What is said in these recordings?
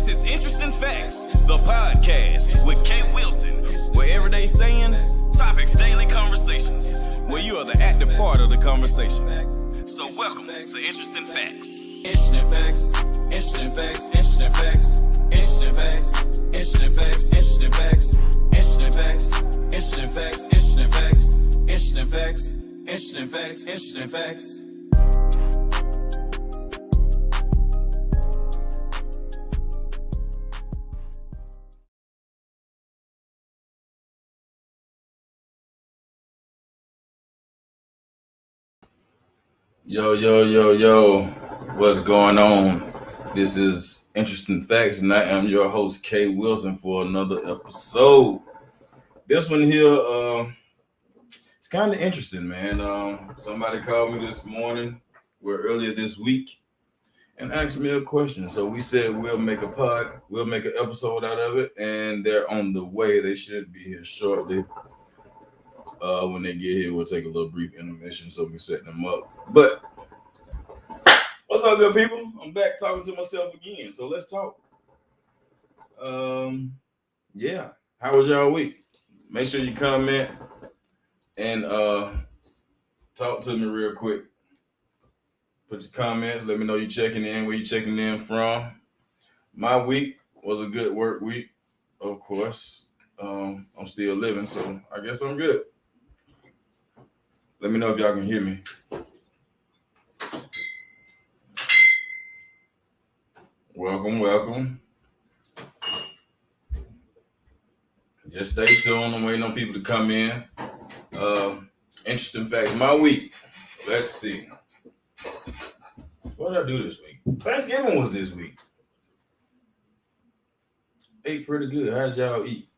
is Interesting Facts, the podcast with Kay Wilson, where everyday sayings, topics, daily conversations, where you are the active part of the conversation. So welcome to Interesting Facts. Interesting facts, interesting facts, interesting facts, interesting facts, interesting facts, interesting facts, interesting facts, interesting facts, interesting facts, interesting facts, interesting facts, interesting facts. Yo, what's going on? This is Interesting Facts, and I am your host, Kay Wilson, for another episode. This one here, it's kind of interesting, man. Somebody called me this morning, or earlier this week, and asked me a question. So we said we'll make an episode out of it, and they're on the way. They should be here shortly. When they get here, we'll take a little brief intermission so we can set them up. But what's up, good people? I'm back talking to myself again, so let's talk. Yeah, how was y'all week? Make sure you comment and talk to me real quick. Put your comments. Let me know you're checking in, where you're checking in from. My week was a good work week, of course. I'm still living, so I guess I'm good. Let me know if y'all can hear me. Welcome. Just stay tuned. I'm waiting on people to come in. Interesting facts. My week. Let's see. What did I do this week? Thanksgiving was this week. Ate pretty good. How'd y'all eat?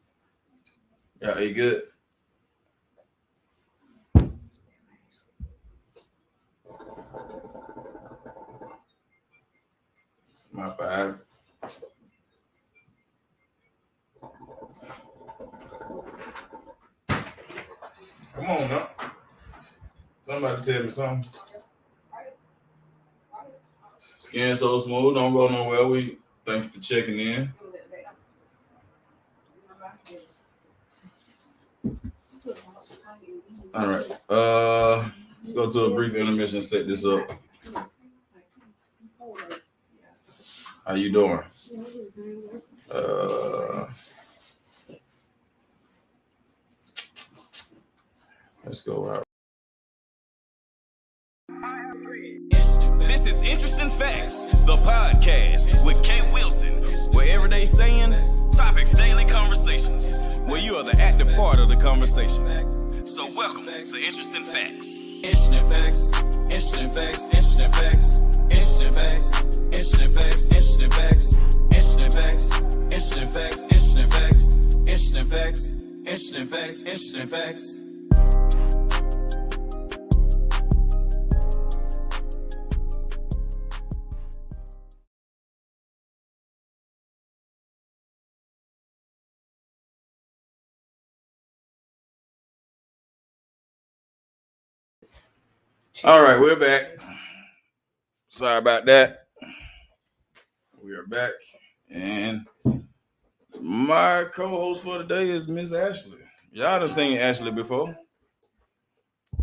Y'all ate good? My five. Come on, now. Somebody tell me something. Skin so smooth, don't go nowhere. Thank you for checking in. All right. Let's go to a brief intermission and set this up. How you doing? Let's go out. This is Interesting Facts, the podcast with Kay Wilson, where everyday sayings, topics, daily conversations, where you are the active part of the conversation. So welcome to Interesting Facts. Interesting facts, interesting facts, interesting facts, interesting facts, interesting facts, interesting facts, interesting facts, interesting facts, interesting facts, interesting facts, interesting facts, interesting facts. All right, we're back. Sorry about that. We are back, and my co-host for today is Miss Ashley. Y'all done seen Ashley before.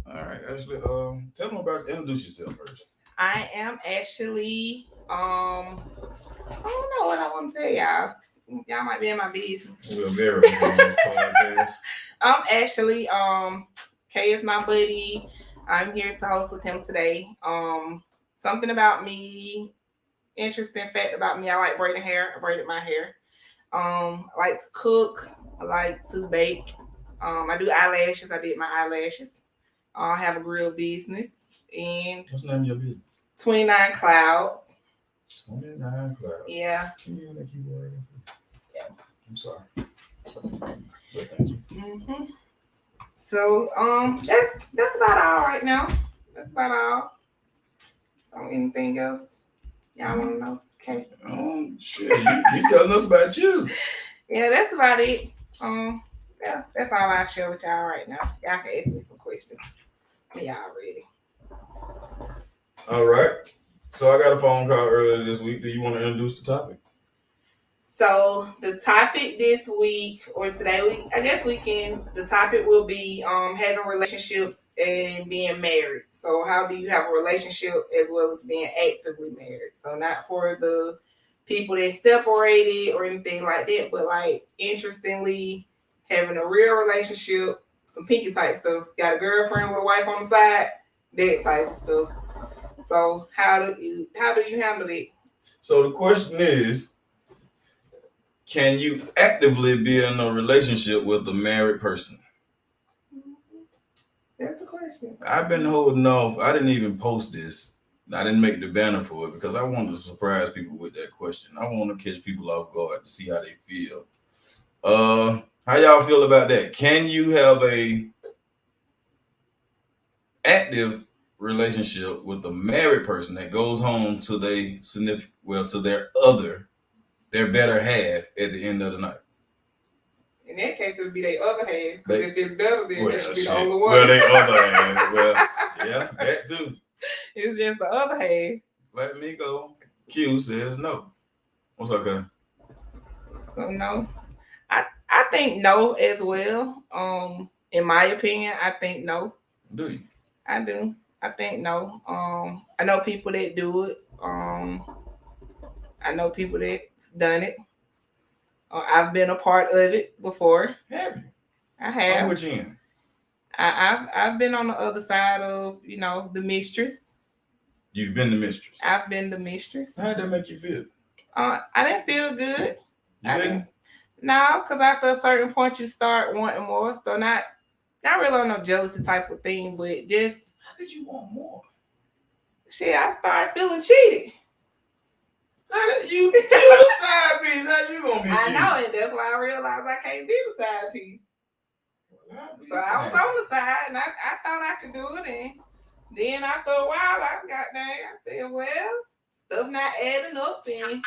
All right, Ashley, tell them introduce yourself first. I am Ashley. I don't know what I want to tell y'all. Y'all might be in my business. We'll verify on this podcast. I'm Ashley. Kay is my buddy. I'm here to host with him today. Something about me, interesting fact about me, I like braiding hair. I braided my hair. I like to cook. I like to bake. I do eyelashes. I did my eyelashes. I have a grill business. And what's the name of your business? 29 Clouds. 29 Clouds. Yeah. Can you hear that keyboard? Yeah. I'm sorry. But thank you. Mm-hmm. So that's about all right now. That's about all. Anything else y'all want to know? Okay. Shit, you telling us about you. Yeah, that's about it. Yeah, that's all I'll share with y'all right now. Y'all can ask me some questions when y'all ready. All right. So I got a phone call earlier this week. Do you want to introduce the topic? So the topic this week or today, the topic will be having relationships and being married. So how do you have a relationship as well as being actively married? So not for the people that separated or anything like that, but like interestingly having a real relationship, some pinky type stuff. Got a girlfriend with a wife on the side, that type of stuff. So how do you handle it? So the question is, can you actively be in a relationship with a married person? That's the question. I've been holding off. I didn't even post this. I didn't make the banner for it because I wanted to surprise people with that question. I want to catch people off guard to see how they feel. How y'all feel about that? Can you have a active relationship with a married person that goes home to their better half at the end of the night? In that case, it would be their other half. Because if it's better, then it should be the only one. Well, they other half. Well, yeah, that too. It's just the other half. Let me go. Q says no. What's okay? So no. I think no as well. In my opinion, I think no. Do you? I do. I think no. I know people that do it. I know people that's done it. I've been a part of it before. Have you? I have. I'm with you in. I've been on the other side of, the mistress. You've been the mistress. I've been the mistress. How'd that make you feel? I didn't feel good. You didn't? No, because after a certain point you start wanting more. So not really on no jealousy type of thing, but just How did you want more? shit, I started feeling cheated. How did you the side piece? How you gonna be cheated? I know, and that's why I realized I can't be the side piece. So I was on the side, and I thought I could do it, and then after a while, I said, well, stuff not adding up, and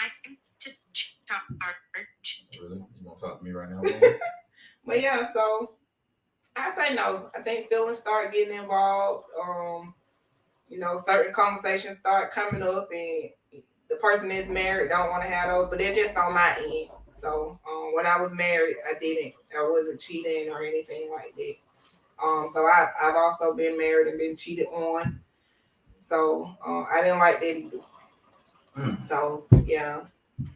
Really? You gonna talk to me right now? but yeah, so I say no. I think feelings start getting involved. Certain conversations start coming up, and the person that's married don't want to have those, but that's just on my end. So when I was married, I wasn't cheating or anything like that. So I've also been married and been cheated on. So I didn't like that either. So yeah,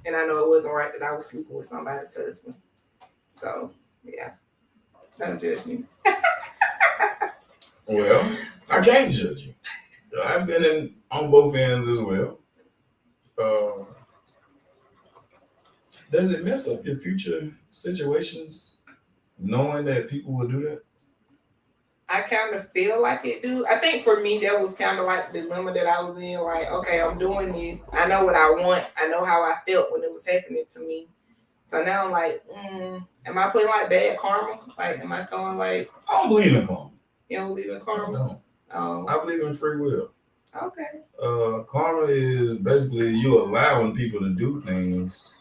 and I know it wasn't right that I was sleeping with somebody's husband. So yeah, don't judge me. Well, I can't judge you. I've been on both ends as well. Does it mess up your future situations knowing that people will do that? I kind of feel like it do. I think for me, that was kind of like the dilemma that I was in. Like, okay, I'm doing this. I know what I want. I know how I felt when it was happening to me. So now I'm like, am I putting like bad karma? Like, am I throwing like... I don't believe in karma. You don't believe in karma? I don't. Oh. I believe in free will. Okay. Karma is basically you allowing people to do things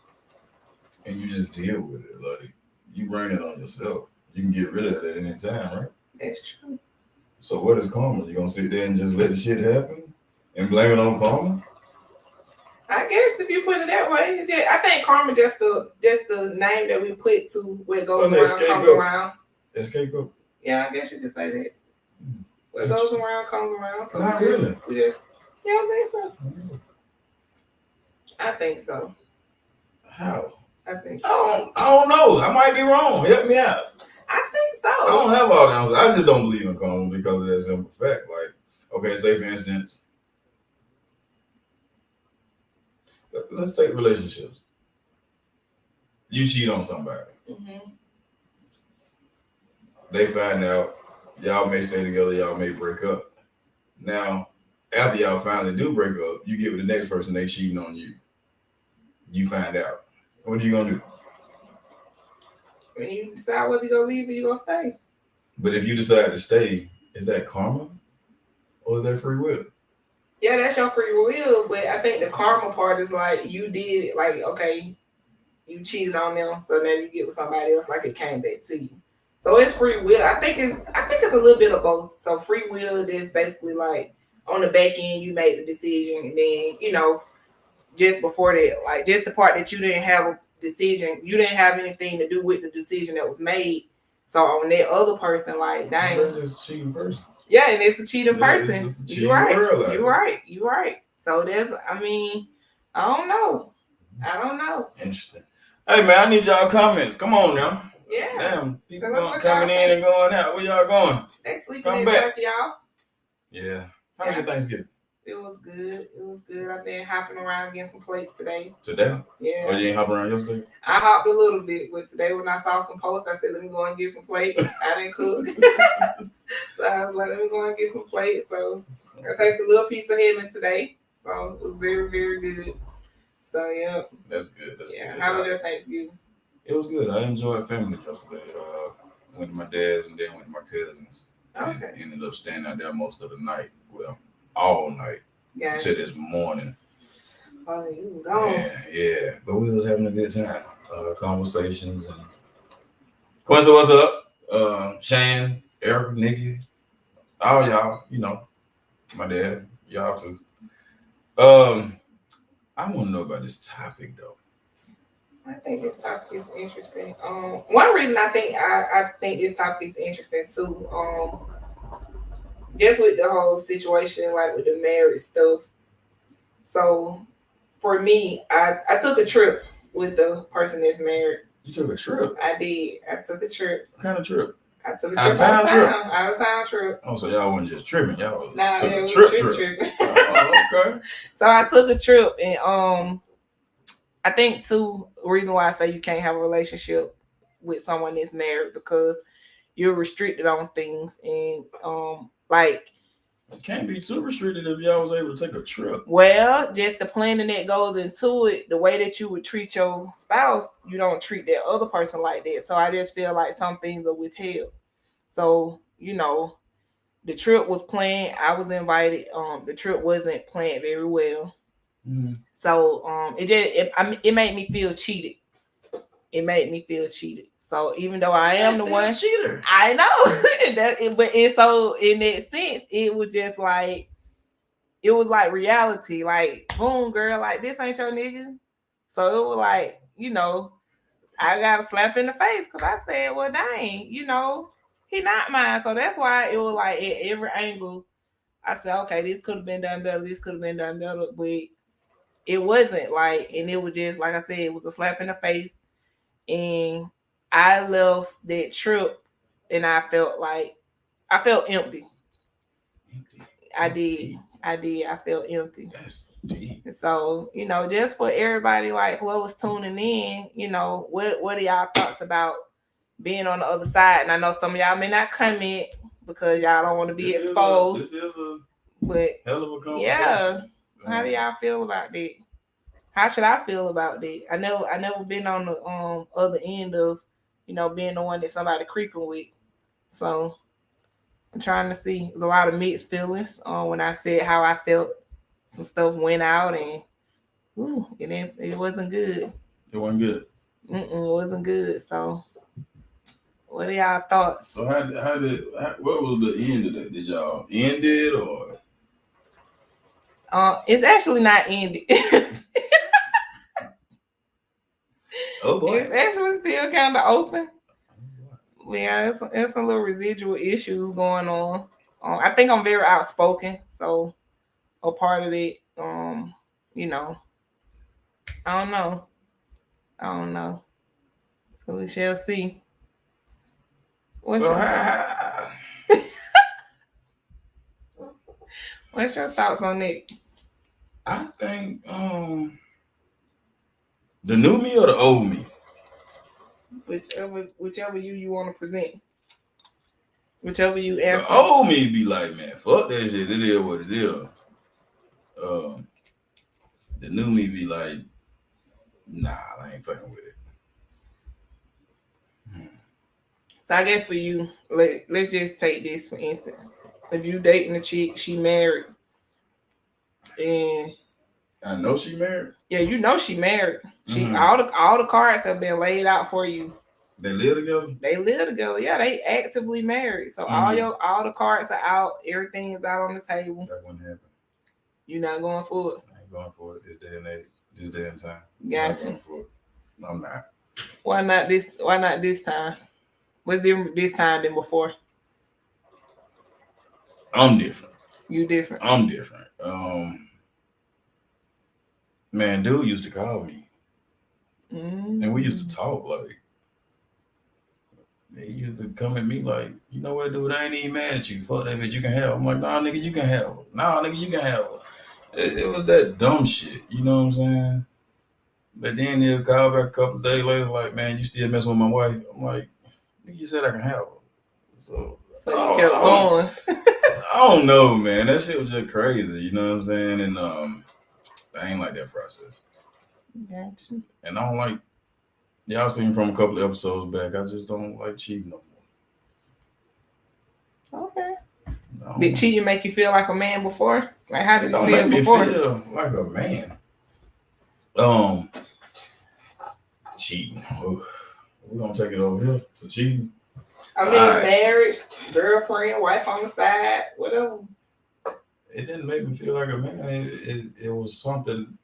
and you just deal with it. Like, you bring it on yourself. You can get rid of it at any time, right? That's true. So what is karma? You gonna sit there and just let the shit happen and blame it on karma? I guess if you put it that way, I think karma just the name that we put to what goes around comes around. Scapegoat. Yeah, I guess you could say that. What goes around comes around. So Not we really. I think so. I think so. How? I think so. I don't know. I might be wrong. Help me out. I think so. I don't have all the answers. I just don't believe in karma because of that simple fact. Like, okay, say for instance, let's take relationships. You cheat on somebody. Mm-hmm. They find out. Y'all may stay together. Y'all may break up. Now, after y'all finally do break up, you get with the next person. They cheating on you. You find out. What are you gonna do? When you decide whether you're gonna leave or you're gonna stay. But if you decide to stay, is that karma or is that free will? Yeah, that's your free will, but I think the karma part is like you did it, like, okay, you cheated on them, so now you get with somebody else, like it came back to you. So it's free will. I think it's a little bit of both. So free will is basically like on the back end you made the decision, and then just before that, like just the part that you didn't have decision. You didn't have anything to do with the decision that was made. So on that other person, like, dang. That's just a cheating person. Yeah, and it's a cheating person. It's just a cheating You're right. world, You're right. So there's, I don't know. Interesting. Hey man, I need y'all comments. Come on now. Yeah. Damn, people So coming in and going out. Where y'all going? They sleeping Come in back. Turkey, y'all. Yeah. How was your Thanksgiving? It was good. I've been hopping around getting some plates today. Today? Yeah. Oh, you ain't hopping around yesterday? I hopped a little bit, but today when I saw some posts, I said, let me go and get some plates. I didn't cook. So I was like, let me go and get some plates. So I tasted a little piece of heaven today. So it was very, very good. So, yeah. That's good. That's good. Good. How was your Thanksgiving? It was good. I enjoyed family yesterday. Went to my dad's and then went to my cousin's. Okay. And ended up staying out there most of the night. Well, all night. Yeah. Till this morning. Oh, you gone. Yeah. But we was having a good time. Conversations and Quincy, what's up? Shane, Eric, Nikki, all y'all, you know, my dad, y'all too. I want to know about this topic though. I think this topic is interesting. One reason I think this topic is interesting too, just with the whole situation, like with the marriage stuff. So for me, I took a trip with the person that's married. You took a trip? I did. I took a trip. What kind of trip? I took a trip. Out of town trip. Oh, so y'all wasn't just tripping. Y'all took a trip. Oh, okay. So I took a trip, and I think too, the reason why I say you can't have a relationship with someone that's married because you're restricted on things, and like it can't be too restricted if y'all was able to take a trip. Well, just the planning that goes into it, the way that you would treat your spouse, you don't treat that other person like that. So I just feel like some things are withheld. So, you know, the trip was planned. I was invited. The trip wasn't planned very well. Mm-hmm. So it made me feel cheated. It made me feel cheated. So even though I am the one cheater, I know but so in that sense, it was just like it was like reality, like boom, girl, like this ain't your nigga. So it was like, you know, I got a slap in the face because I said, well, dang, you know, he not mine. So that's why it was like at every angle, I said, okay, this could have been done better. This could have been done better, but it wasn't like, and it was just like I said, it was a slap in the face. And I left that trip and I felt empty. I did. I felt empty. That's deep. So, you know, just for everybody, like whoever's tuning in, you know, what are y'all thoughts about being on the other side? And I know some of y'all may not comment because y'all don't want to be exposed. This is a hell of a conversation. Yeah. How do y'all feel about that? How should I feel about that? I never been on the other end of, you know, being the one that somebody creeping with. So I'm trying to see. There's a lot of mixed feelings when I said how I felt. Some stuff went out and it wasn't good. It wasn't good. It wasn't good. So what are y'all thoughts? So what was the end of that? Did y'all end it or? It's actually not ended. Oh boy. It's actually still kind of open. Yeah, it's some little residual issues going on. I think I'm very outspoken, so a part of it, you know, I don't know. So we shall see. What's your thoughts on it? I think the new me or the old me? Whichever you want to present. Whichever you answer. The old me be like, man, fuck that shit. It is what it is. The new me be like, nah, I ain't fucking with it. So I guess for you, let's just take this for instance. If you dating a chick, she married, and I know she married. Yeah, you know she married. She all the cards have been laid out for you. They live together? They live together. Yeah, they actively married. So all the cards are out. Everything is out on the table. That wouldn't happen. You're not going for it. I ain't going for it this day and time. Gotcha. Not going for it. I'm not. Why not this? Why not this time? What's different this time than before? I'm different. You different. I'm different. Man, dude used to call me, and we used to talk like. They used to come at me like, you know what, dude, I ain't even mad at you. Fuck that bitch, you can have her. I'm like, nah, nigga, you can have her. Nah, nigga, you can have her. It was that dumb shit, you know what I'm saying? But then they'll call back a couple of days later, like, man, you still messing with my wife. I'm like, nigga, you said I can have her. So you kept going. I don't know, man. That shit was just crazy, you know what I'm saying? And I ain't like that process. Gotcha. And I don't like, y'all seen from a couple of episodes back, I just don't like cheating no more. Okay. Did cheating make you feel like a man before? Like, how did you feel make before? Me feel like a man. Cheating. We're gonna take it over here to cheating. I mean, marriage, girlfriend, wife on the side, whatever. It didn't make me feel like a man. It was something.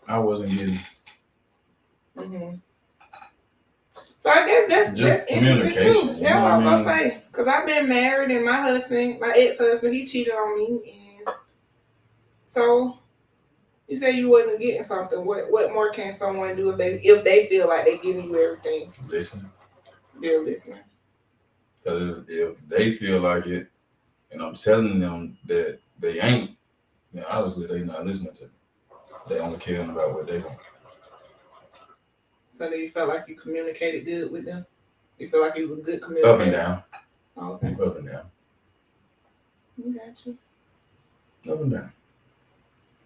I wasn't getting. Mm-hmm. So I guess that's interesting too. That's what I was gonna say. Cause I've been married, and my ex-husband, he cheated on me, and so you say you wasn't getting something. What more can someone do if they feel like they're giving you everything? Listen. They're listening. Because if they feel like it, and I'm telling them that they ain't, then obviously they not listening to me. They only caring about what they want. So do you felt like you communicated good with them? You feel like you was a good communicator? Up and down. Oh, okay. Up and down. Gotcha. Up and down.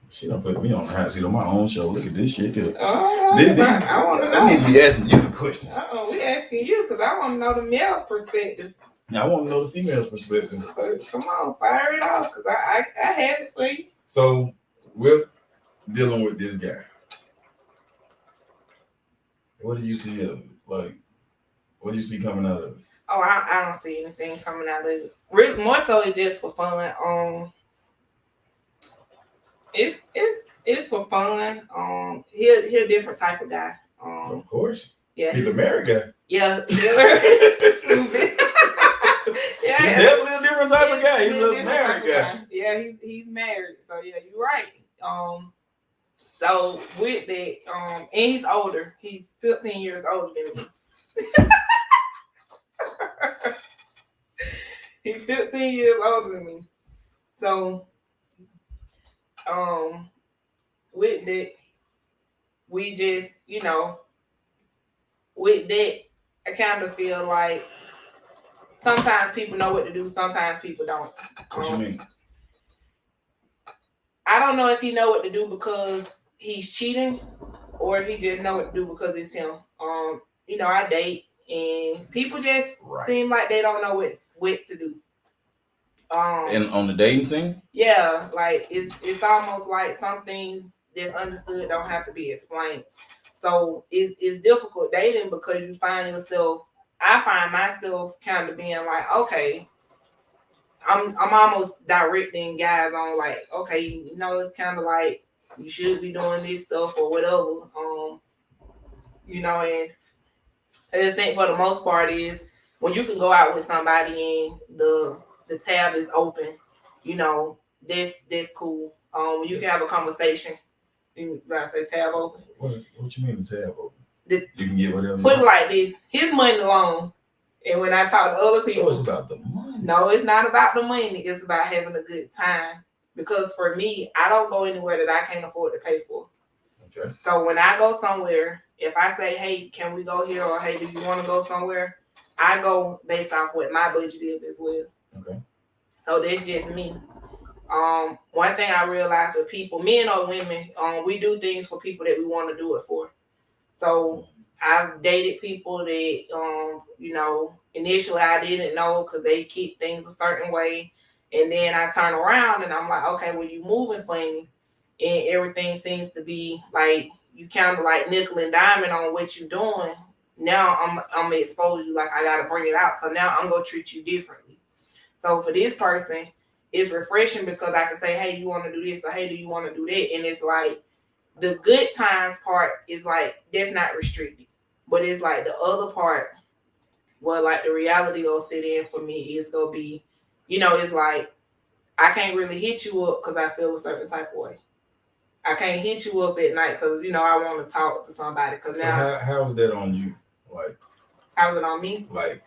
She don't put me on the hot seat on my own show. Look at this shit here. Oh, I want to know. I need to be asking you the questions. We asking you because I want to know the male's perspective. Now, I want to know the female's perspective. So come on, fire it off because I have it for you. So we're dealing with this guy. What do you see of it? Like, what do you see coming out of it? Oh, I don't see anything coming out of it. Really, more so it's just for fun. It's for fun. He a different type of guy. Of course. Yeah. He's a married guy. Yeah. Stupid. Yeah. He's definitely a different type of guy. He's a married guy. Yeah, he's married. So yeah, you're right. So with that, and he's older. He's 15 years older than me. He's 15 years older than me. So, with that, we just, with that, I kind of feel like sometimes people know what to do, sometimes people don't. What you mean? I don't know if he know what to do because he's cheating or if he just know what to do because it's him. I date and people just seem like they don't know what to do. And on the dating scene? Yeah, like it's almost like some things that's understood don't have to be explained. So it's difficult dating because you find yourself. I find myself kind of being like, okay, I'm almost directing guys on like, okay, it's kind of like you should be doing this stuff or whatever. And I just think for the most part is when you can go out with somebody and the tab is open, that's cool. When you can have a conversation, when I say tab open. What you mean tab open? You can get whatever. Put it like this: his money alone. And when I talk to other people, so it's about the money. No, it's not about the money. It's about having a good time. Because for me, I don't go anywhere that I can't afford to pay for. Okay. So when I go somewhere, if I say, hey, can we go here? Or hey, do you want to go somewhere? I go based off what my budget is as well. Okay. So that's just me. One thing I realized with people, men or women, we do things for people that we want to do it for. So I've dated people that, initially I didn't know because they keep things a certain way. And then I turn around and I'm like, okay, well, you moving funny. And everything seems to be like, you kind of like nickel and diamond on what you're doing. Now I'm going to expose you like I got to bring it out. So now I'm going to treat you differently. So for this person, it's refreshing because I can say, hey, you want to do this, or hey, do you want to do that? And it's like the good times part is like that's not restricted, but it's like the other part where like the reality will sit in for me is gonna be, it's like I can't really hit you up because I feel a certain type of way. I can't hit you up at night because I want to talk to somebody. Because now, how is that on you? Like, how is it on me? Like,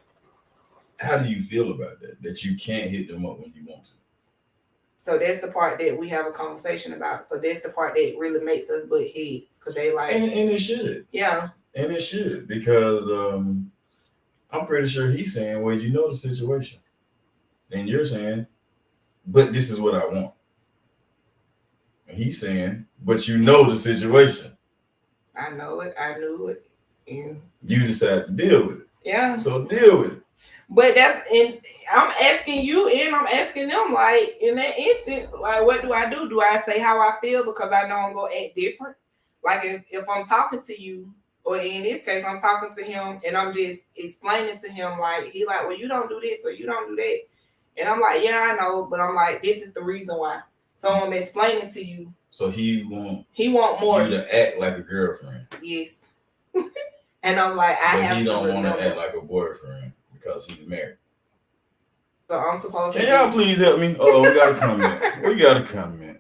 how do you feel about that? That you can't hit them up when you want to? So that's the part that we have a conversation about. So that's the part that really makes us butt heads because they like, and it should. Yeah. And it should because I'm pretty sure he's saying, well, you know the situation, and you're saying, but this is what I want. And he's saying, but you know the situation. I know it. I knew it. And you decide to deal with it. Yeah. So deal with it. But I'm asking you and I'm asking them, like, in that instance, like, what do I do? Do I say how I feel because I know I'm going to act different? Like, if I'm talking to you, or in this case, I'm talking to him and I'm just explaining to him, like, he like, well, you don't do this or you don't do that. And I'm like, yeah, I know, but I'm like, this is the reason why. So I'm explaining to you. So he want more you to act like a girlfriend. Yes. And I'm like, but he don't want to act like a boyfriend because he's married. So I'm supposed to. Can y'all please help me? Oh, we got a comment. We got a comment.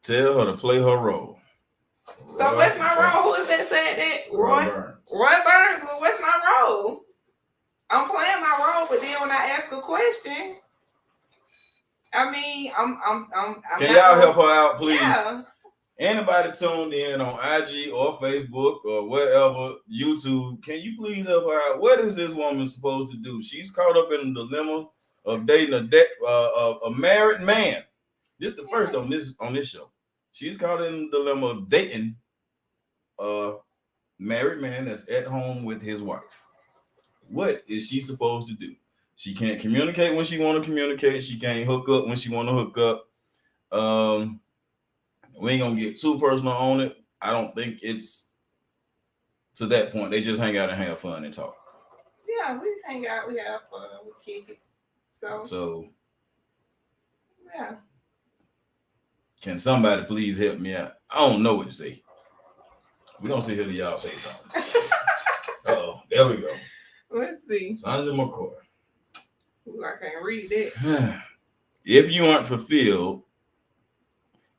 Tell her to play her role. So what's my role? Who is that said that? Roy Burns. Well, what's my role? I'm playing my role, but then when I ask a question, I mean, I'm Can y'all help her out, please? Yeah. Anybody tuned in on IG or Facebook or wherever, YouTube, can you please help her out? What is this woman supposed to do? She's caught up in the dilemma of dating a married man. This is the first on this show. She's caught in the dilemma of dating a married man that's at home with his wife. What is she supposed to do? She can't communicate when she want to communicate. She can't hook up when she want to hook up. We ain't gonna get too personal on it. I don't think it's to that point. They just hang out and have fun and talk. Yeah, we hang out, we have fun, we kick it. So yeah. Can somebody please help me out? I don't know what to say. We're gonna sit here till y'all say something. Uh-oh, there we go. Let's see. Sandra McCoy. Ooh, I can't read that. If you aren't fulfilled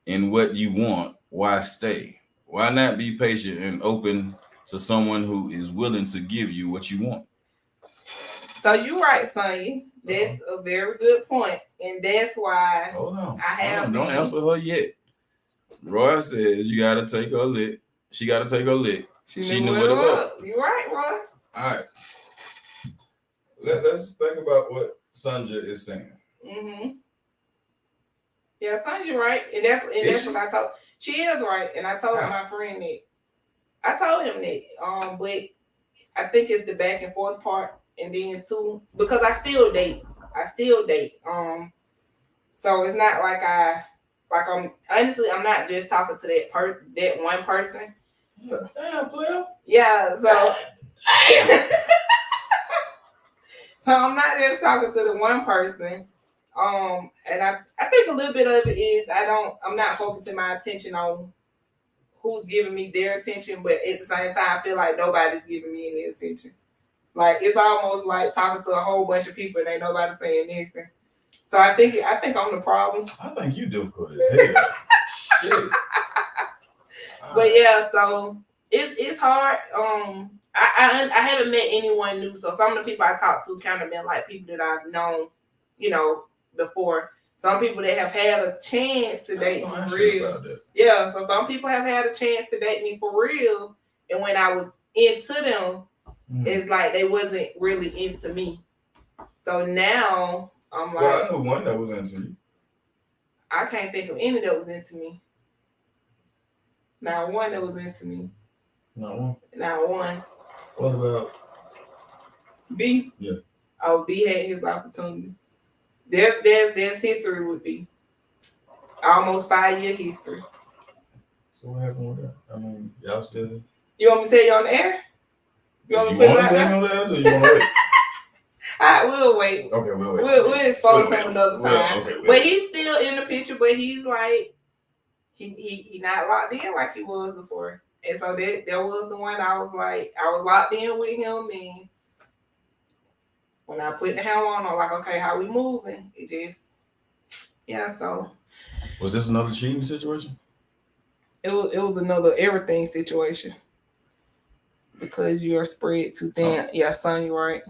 in what you want, why stay? Why not be patient and open to someone who is willing to give you what you want? So you're right, Sonya. That's a very good point. And that's why Don't answer her yet. Roy says you gotta take her lick. She gotta take her lick. She knew what it was. You're right, Roy. All right. Let's think about what Sandra is saying. Mm-hmm. Yeah, Sandra right, and that's what I told. She is right, and I told my friend that. I told him that. But I think it's the back and forth part, and then too because I still date. So it's not like I'm honestly I'm not just talking to that one person. So, damn, player. Yeah, so. So I'm not just talking to the one person. And I think a little bit of it is I'm not focusing my attention on who's giving me their attention, but at the same time I feel like nobody's giving me any attention. Like it's almost like talking to a whole bunch of people and ain't nobody saying anything. So I think I'm the problem. I think you difficult as hell. Shit. But yeah, so it's hard. I haven't met anyone new, so some of the people I talked to kind of been like people that I've known, before. Some people that have had a chance to date me for real. Yeah, so some people have had a chance to date me for real, and when I was into them, it's like they wasn't really into me. So now I'm like, well, I know one that was into you. I can't think of any that was into me. Not one that was into me. Not one. What about B? Yeah. Oh, B had his opportunity. There's history with B. Almost 5-year history. So what happened with that? I mean, y'all still. You want me to tell you on the air? You want to tell me on the air or you want to wait? We'll wait. Okay, we'll wait. We'll expose him another We'll- time. okay, we'll but wait. he's still in the picture, but he's like he not locked in like he was before. And so that was the one I was locked in with him, and when I put the helm on, I'm like, okay, how we moving? It just so Was this another cheating situation? it was another everything situation. Because you're spread too thin. Yeah, son, you're right.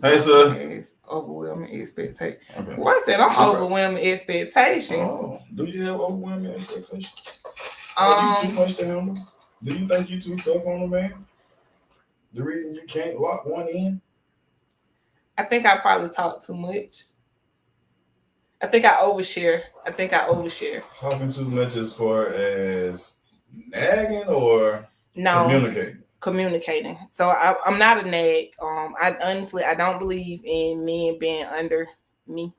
Hey, sir. Overwhelming expectations. Okay. What said I'm overwhelming expectations? Oh, do you have overwhelming expectations? Are you too much to handle? Do you think you too tough on a man? The reason you can't lock one in? I think I probably talk too much. I think I overshare. Talking too much as far as nagging or communicating. So I'm not a nag. I honestly don't believe in men being under me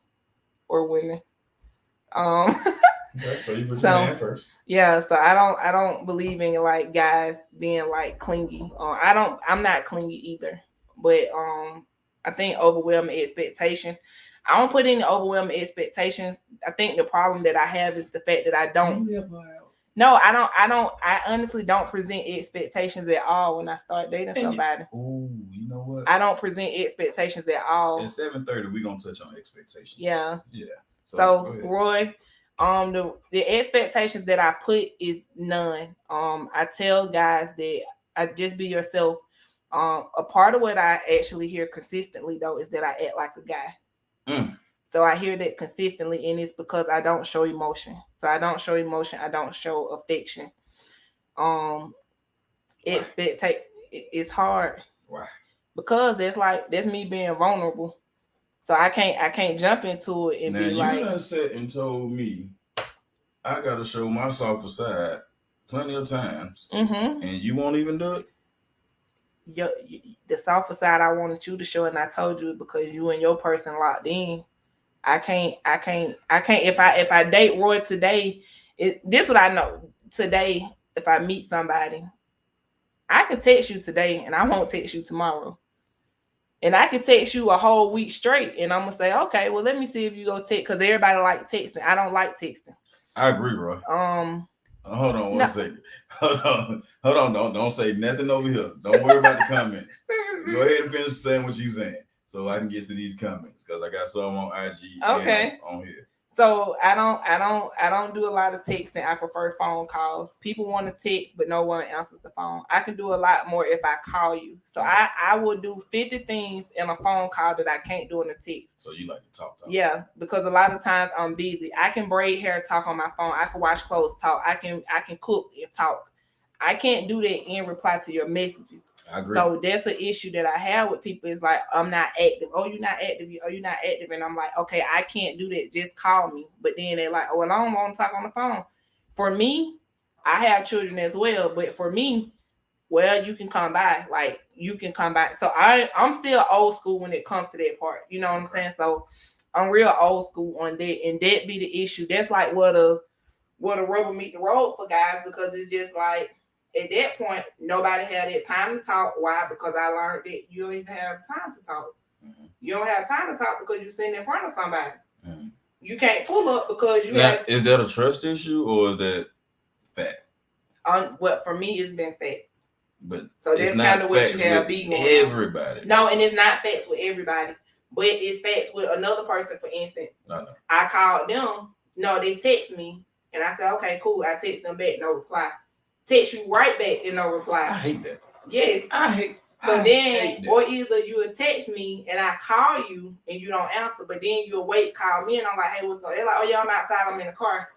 or women. Okay, so you put your man first. Yeah, so I don't believe in like guys being like clingy. I'm not clingy either. But I think overwhelming expectations. I don't put any overwhelming expectations. I think the problem that I have is the fact that I don't. No, I don't. I honestly don't present expectations at all when I start dating somebody. Oh, you know what? I don't present expectations at all. At 7:30, we're gonna touch on expectations. Yeah. Yeah. So Roy, the expectations that I put is none. I tell guys that I just be yourself. A part of what I actually hear consistently though is that I act like a guy. So I hear that consistently, and it's because I don't show emotion. So I don't show emotion. I don't show affection. It's hard. Why? Because that's me being vulnerable. So I can't jump into it and be like. You done sat and told me I gotta show my softer side plenty of times, and you won't even do it. The softer side I wanted you to show, and I told you because you and your person locked in. I can't. If I date Roy today, this what I know. Today, if I meet somebody, I can text you today, and I won't text you tomorrow. And I can text you a whole week straight, and I'm gonna say, okay, well, let me see if you go text, because everybody like texting. I don't like texting. I agree, Roy. Hold on one second. Hold on. Don't say nothing over here. Don't worry about the comments. Go ahead and finish saying what you saying, so I can get to these comments because I got some on IG. Okay. And on here. So I don't do a lot of texting. I prefer phone calls. People want to text, but no one answers the phone. I can do a lot more if I call you. So I will do 50 things in a phone call that I can't do in a text. So you like to talk? Yeah, because a lot of times I'm busy. I can braid hair, talk on my phone. I can wash clothes, talk. I can cook and talk. I can't do that in reply to your messages. I agree. So that's an issue that I have with people. Is like, I'm not active. Oh, you're not active. Oh, you're not active. And I'm like, okay, I can't do that. Just call me. But then they're like, oh, well, I don't want to talk on the phone. For me, I have children as well. But for me, well, you can come by. Like, you can come by. So I'm still old school when it comes to that part. You know what I'm saying? So I'm real old school on that. And that be the issue. That's like what a rubber meet the road for guys, because it's just like, at that point, nobody had that time to talk. Why? Because I learned that you don't even have time to talk. Mm-hmm. You don't have time to talk because you're sitting in front of somebody. Mm-hmm. You can't pull up because you have... Is that a trust issue or is that fact? Well, for me, it's been facts. But so that's kind of what you have be going everybody. No, and it's not facts with everybody. But it's facts with another person, for instance. I called them. No, they text me. And I said, okay, cool. I text them back. No reply. Text you right back and no reply. I hate that. Yes. Or either you would text me and I call you and you don't answer, but then you'll wait, call me, and I'm like, hey, what's going on? They're like, oh yeah, I'm outside, I'm in the car.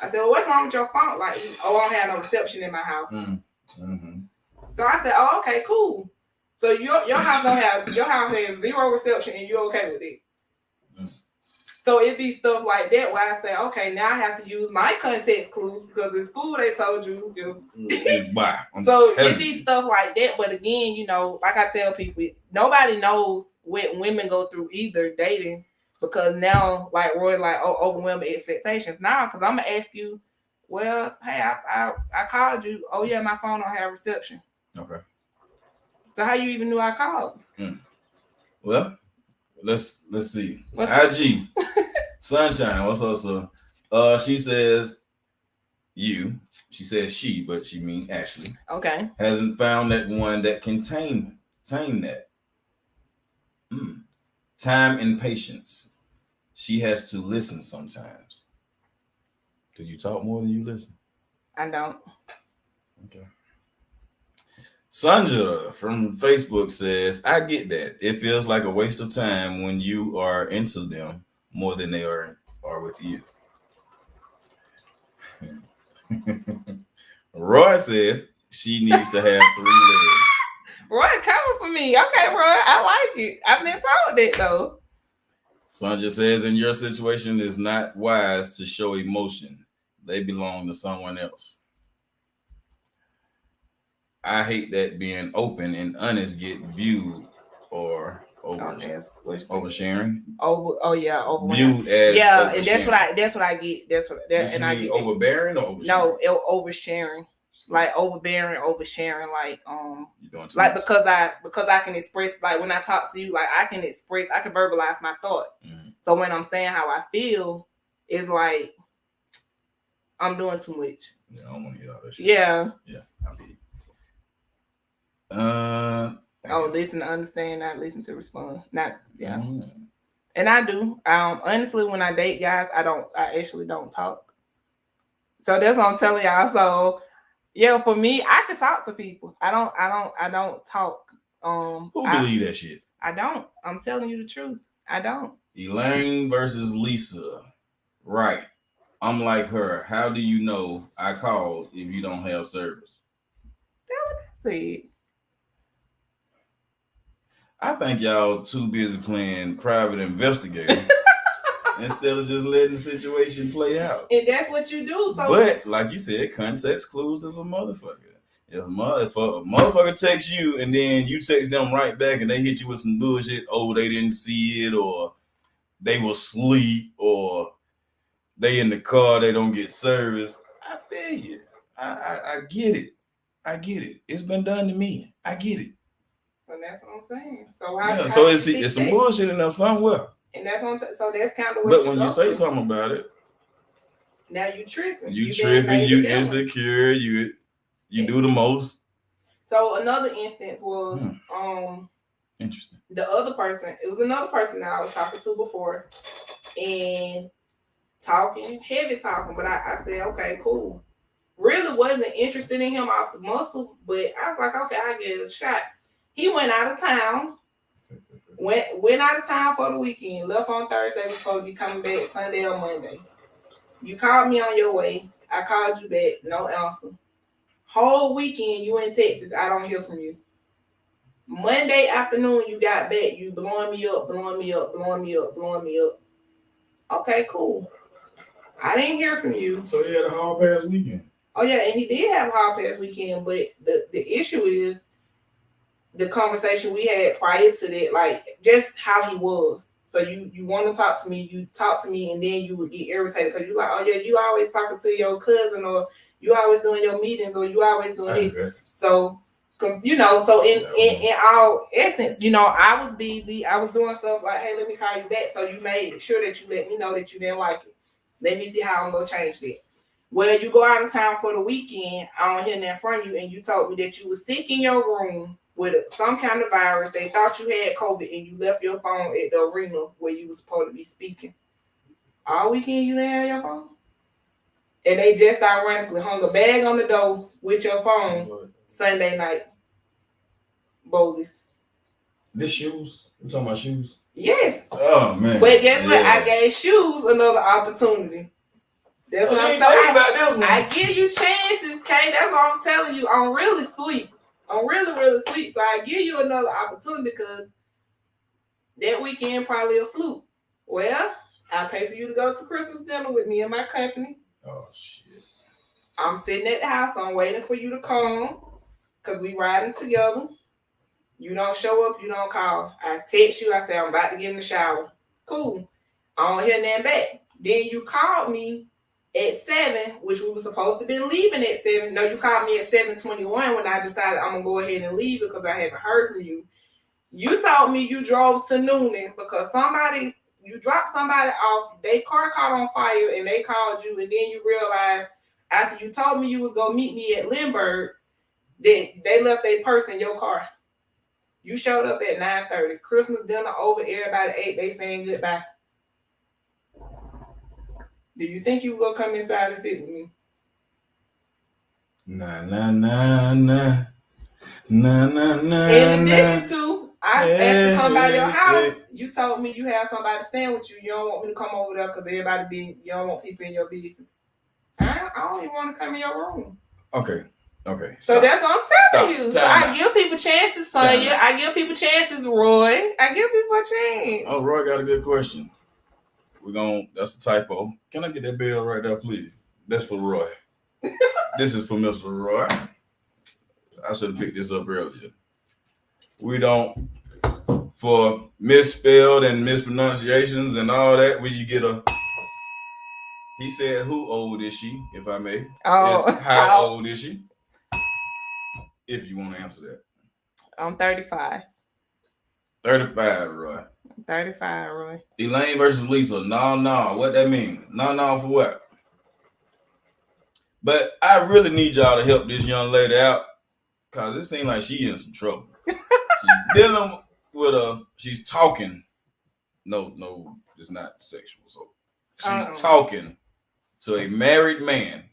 I said, well, what's wrong with your phone? Like, oh, I don't have no reception in my house. Mm-hmm. So I said, oh, okay, cool. So your house has 0 reception and you're okay with it. So it be stuff like that where I say, okay, now I have to use my context clues because in school they told you. So it be stuff like that. But again, you know, like I tell people, nobody knows what women go through either dating, because now, like Roy, like overwhelming expectations. Now, because I'm gonna ask you, well, hey, I called you. Oh yeah, my phone don't have reception. Okay. So how you even knew I called? Well, let's see. What's IG Sunshine. What's up, sir? She says you. She says she, but she means Ashley. Okay. Hasn't found that one that can tame that. Time and patience. She has to listen sometimes. Do you talk more than you listen? I don't. Okay. Sanja from Facebook says, I get that. It feels like a waste of time when you are into them more than they are with you. Roy says she needs to have 3 legs. Roy coming for me. Okay, Roy, I like it. I've been told that though. Sanja says, in your situation, it's not wise to show emotion. They belong to someone else. I hate that being open and honest get viewed or oversharing. Overwhelming. Viewed as yeah, oversharing. And that's what I get. That's what and I get overbearing or oversharing? No, oversharing. Like overbearing, oversharing, like you doing too like much. because I can express, like when I talk to you, like I can verbalize my thoughts. Mm-hmm. So when I'm saying how I feel, it's like I'm doing too much. Yeah, I don't want to hear all that shit. Yeah, I feel listen to understand, not listen to respond. Not Mm-hmm. And I do. Honestly, when I date guys, I actually don't talk. So that's what I'm telling y'all. So yeah, for me, I could talk to people. I don't talk. Who believe that shit? I don't. I'm telling you the truth. I don't. Elaine versus Lisa. Right. I'm like her. How do you know I called if you don't have service? That's what I said. I think y'all too busy playing private investigator instead of just letting the situation play out. And that's what you do. So, but like you said, context clues is a motherfucker. If a motherfucker texts you and then you text them right back and they hit you with some bullshit, oh, they didn't see it, or they will sleep, or they in the car, they don't get service. I feel you. I get it. I get it. It's been done to me. I get it. And that's what I'm saying. So it's some bullshit in there somewhere. And that's what I'm so that's kind of what. But when you say something about it, now you tripping. You tripping. You insecure. You do the most. So another instance was interesting. The other person. It was another person that I was talking to before, and heavy talking. But I said, okay, cool. Really wasn't interested in him off the muscle, but I was like, okay, I'll give it a shot. He went out of town. Went out of town for the weekend. Left on Thursday. Was supposed to be coming back Sunday or Monday. You called me on your way. I called you back. No answer. Whole weekend you in Texas. I don't hear from you. Monday afternoon you got back. You blowing me up. Okay, cool. I didn't hear from you. So he had a hard pass weekend. Oh yeah, and he did have a hard pass weekend, but the issue is the conversation we had prior to that, like just how he was. So you want to talk to me, you talk to me, and then you would get irritated because you're like, oh yeah, you always talking to your cousin, or you always doing your meetings, or you always doing this. Okay. So so in all essence, I was busy. I was doing stuff like, hey, let me call you back. So you made sure that you let me know that you didn't like it. Let me see how I'm gonna change that. Well, you go out of town for the weekend, I don't hear nothing from you, and you told me that you were sick in your room with some kind of virus. They thought you had COVID, and you left your phone at the arena where you were supposed to be speaking. All weekend you didn't have your phone? And they just ironically hung a bag on the door with your phone Sunday night. Bogus. This shoes? We're talking about shoes? Yes. Oh, man. But guess what? I gave shoes another opportunity. That's what I'm talking about. This one. I give you chances, Kay. That's what I'm telling you. I'm really sweet. I'm really, really sweet. So I give you another opportunity because that weekend probably a fluke. Well, I pay for you to go to Christmas dinner with me and my company. Oh, shit. I'm sitting at the house. I'm waiting for you to come because we riding together. You don't show up. You don't call. I text you. I say, I'm about to get in the shower. Cool. I don't hear nothing back. Then you called me at 7, which we were supposed to be leaving at 7. No, you called me at 7:21 when I decided I'm gonna go ahead and leave because I haven't heard from you. You told me you drove to Noonan because you dropped somebody off, their car caught on fire and they called you, and then you realized after you told me you was gonna meet me at Lindbergh that they left their purse in your car. You showed up at 9:30. Christmas dinner over, everybody ate, they saying goodbye. Do you think you were gonna come inside and sit with me? Nah. In addition to, I asked to come by your house. You told me you have somebody staying with you. You don't want me to come over there because you don't want people in your business. I don't even want to come in your room. Okay. So that's what I'm telling you. So I give people chances, Sonya. I give people chances, Roy. I give people a chance. Oh, Roy got a good question. That's a typo. Can I get that bell right there, please? That's for Roy. This is for Mr. Roy. I should have picked this up earlier. We don't, for misspelled and mispronunciations and all that, when you get he said, who old is she, if I may? Oh. How old is she? If you want to answer that. I'm 35. 35, Roy. 35, Roy. Elaine versus Lisa. No. What that mean? No for what? But I really need y'all to help this young lady out because it seems like she in some trouble. She's dealing with she's talking. No, it's not sexual. So she's talking to a married man,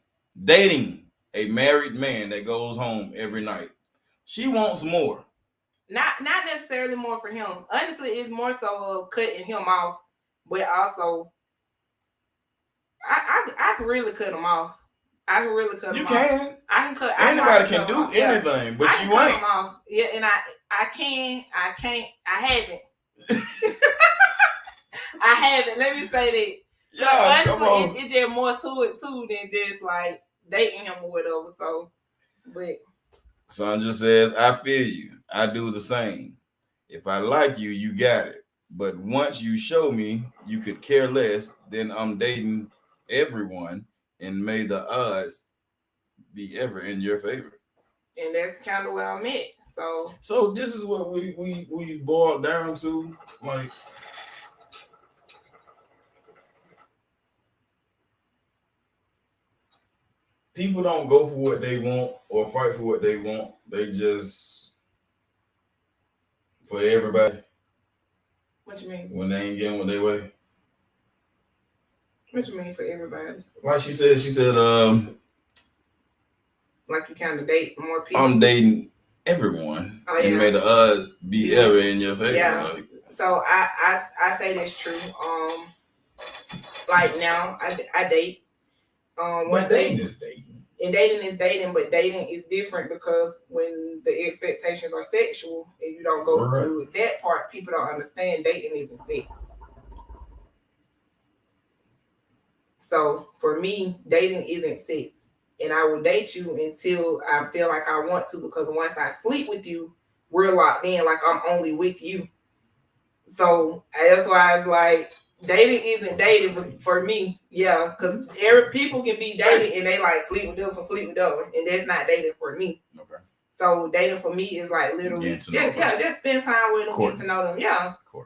dating a married man that goes home every night. She wants more. Not necessarily more for him. Honestly, it's more so of cutting him off, but also I can really cut him off. I can really cut him off. You can. I can cut. Anybody can do anything, but you ain't. Yeah, and I can't. I haven't. I haven't. Let me say that. Yeah, so honestly, it's just more to it too than just like dating him or whatever. So, but son just says, I feel you. I do the same. If I like you, you got it. But once you show me you could care less, then I'm dating everyone, and may the odds be ever in your favor. And that's kind of where I'm at. So this is what we boiled down to, like. People don't go for what they want or fight for what they want. They just for everybody. What you mean? When they ain't getting what they way. What you mean for everybody? Like she said, like you kind of date more people. I'm dating everyone, and may the odds be ever in your favor. Yeah. So I say that's true. Like now I date. But dating is dating. And dating is dating, but dating is different because when the expectations are sexual and you don't go through with that part, people don't understand dating isn't sex. So for me, dating isn't sex. And I will date you until I feel like I want to, because once I sleep with you, we're locked in, like I'm only with you. So that's why it's like, dating isn't dating for me, yeah, because people can be dating and they like sleep with this or sleep with that, and that's not dating for me. Okay. So dating for me is like literally, just spend time with them, get to know them,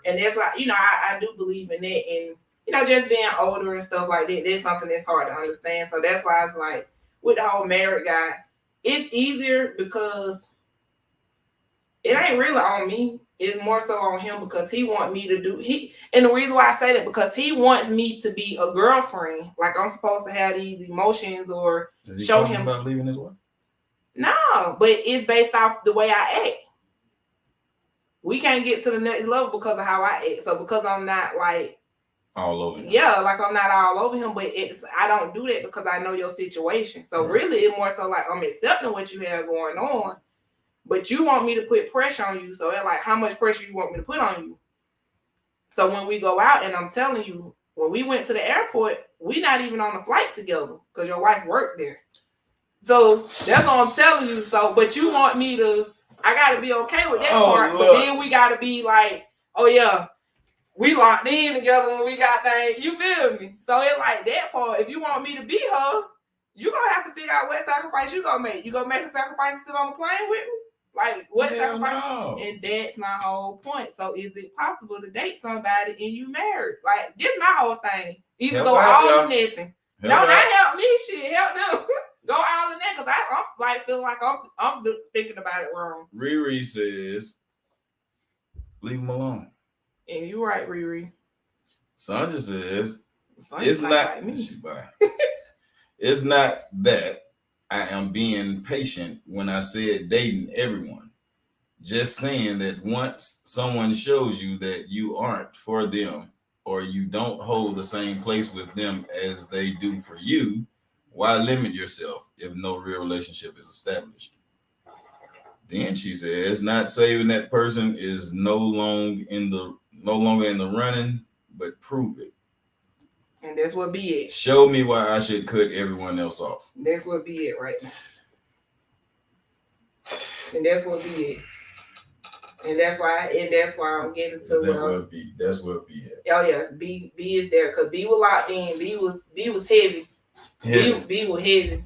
and that's why I do believe in that, and just being older and stuff like that, that's something that's hard to understand. So that's why it's like with the whole married guy, it's easier because it ain't really on me. It's more so on him because he wants me to do and the reason why I say that, because he wants me to be a girlfriend. Like I'm supposed to have these emotions or show him about leaving his wife. No, but it's based off the way I act. We can't get to the next level because of how I act. So because I'm not like all over him. Yeah, like I'm not all over him, but I don't do that because I know your situation. So really it's more so like I'm accepting what you have going on. But you want me to put pressure on you. So it's like, how much pressure you want me to put on you? So when we go out, and I'm telling you, when we went to the airport, we not even on a flight together because your wife worked there. So that's what I'm telling you. So, but you want me to, I got to be okay with that part. Lord. But then we got to be like, oh yeah, we locked in together when we got things. You feel me? So it's like that part. If you want me to be her, you gonna have to figure out what sacrifice you gonna make. You gonna make a sacrifice to sit on the plane with me? Like what sacrifice? No. And that's my whole point. So is it possible to date somebody and you married? Like this my whole thing. Either Help go out, all or y'all. nothing. Help No, out. not help me. Shit, help them. Go all or nothing. Cause I'm like feel like I'm thinking about it wrong. Riri says, leave him alone. And you right, Riri. Sandra says, Sonya's it's not like me. it's not that I am being patient when I said dating everyone. Just saying that once someone shows you that you aren't for them or you don't hold the same place with them as they do for you, why limit yourself if no real relationship is established? Then she says, not saving that person is no longer in the running, but prove it. And that's what be it. Show me why I should cut everyone else off. That's what be it right now. And that's what be it. And that's why I'm getting to That's what be it. Oh yeah, B is there because B was locked in. B was heavy. B was heavy.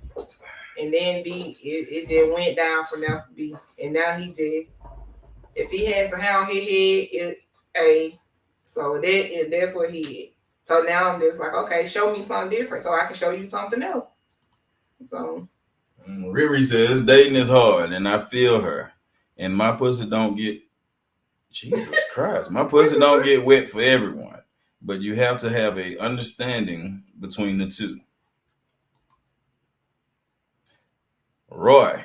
And then B it just went down from there for B. And now he just if he has some hair on his head, so that's what he is. So now I'm just like, okay, show me something different so I can show you something else. So Riri says dating is hard and I feel her. And my pussy don't get Jesus Christ. My pussy don't get wet for everyone. But you have to have a understanding between the two. Roy,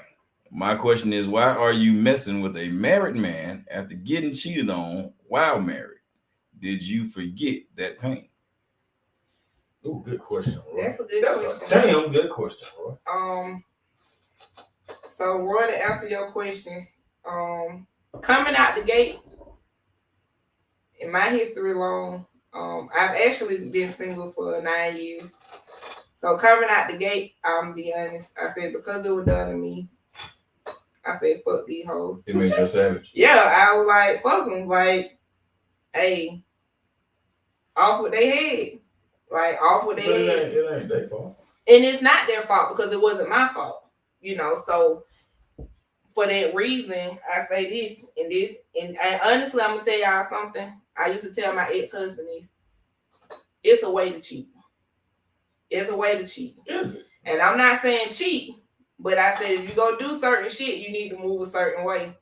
my question is, why are you messing with a married man after getting cheated on while married? Did you forget that pain? Oh, good question, Roy. That's a good question. That's a damn good question, Roy. So Roy, to answer your question, coming out the gate, in my history alone, I've actually been single for 9 years. So coming out the gate, I'm gonna be honest. I said because it was done to me, I said fuck these hoes. It made you a savage. Yeah, I was like fuck them. Like, hey, off with their head. Like off with their head. It ain't their fault. And it's not their fault because it wasn't my fault. You know, so for that reason, I say this, and honestly, I'm gonna tell y'all something. I used to tell my ex-husband this. It's a way to cheat. It's a way to cheat. Is it? And I'm not saying cheat, but I said if you go do certain shit, you need to move a certain way.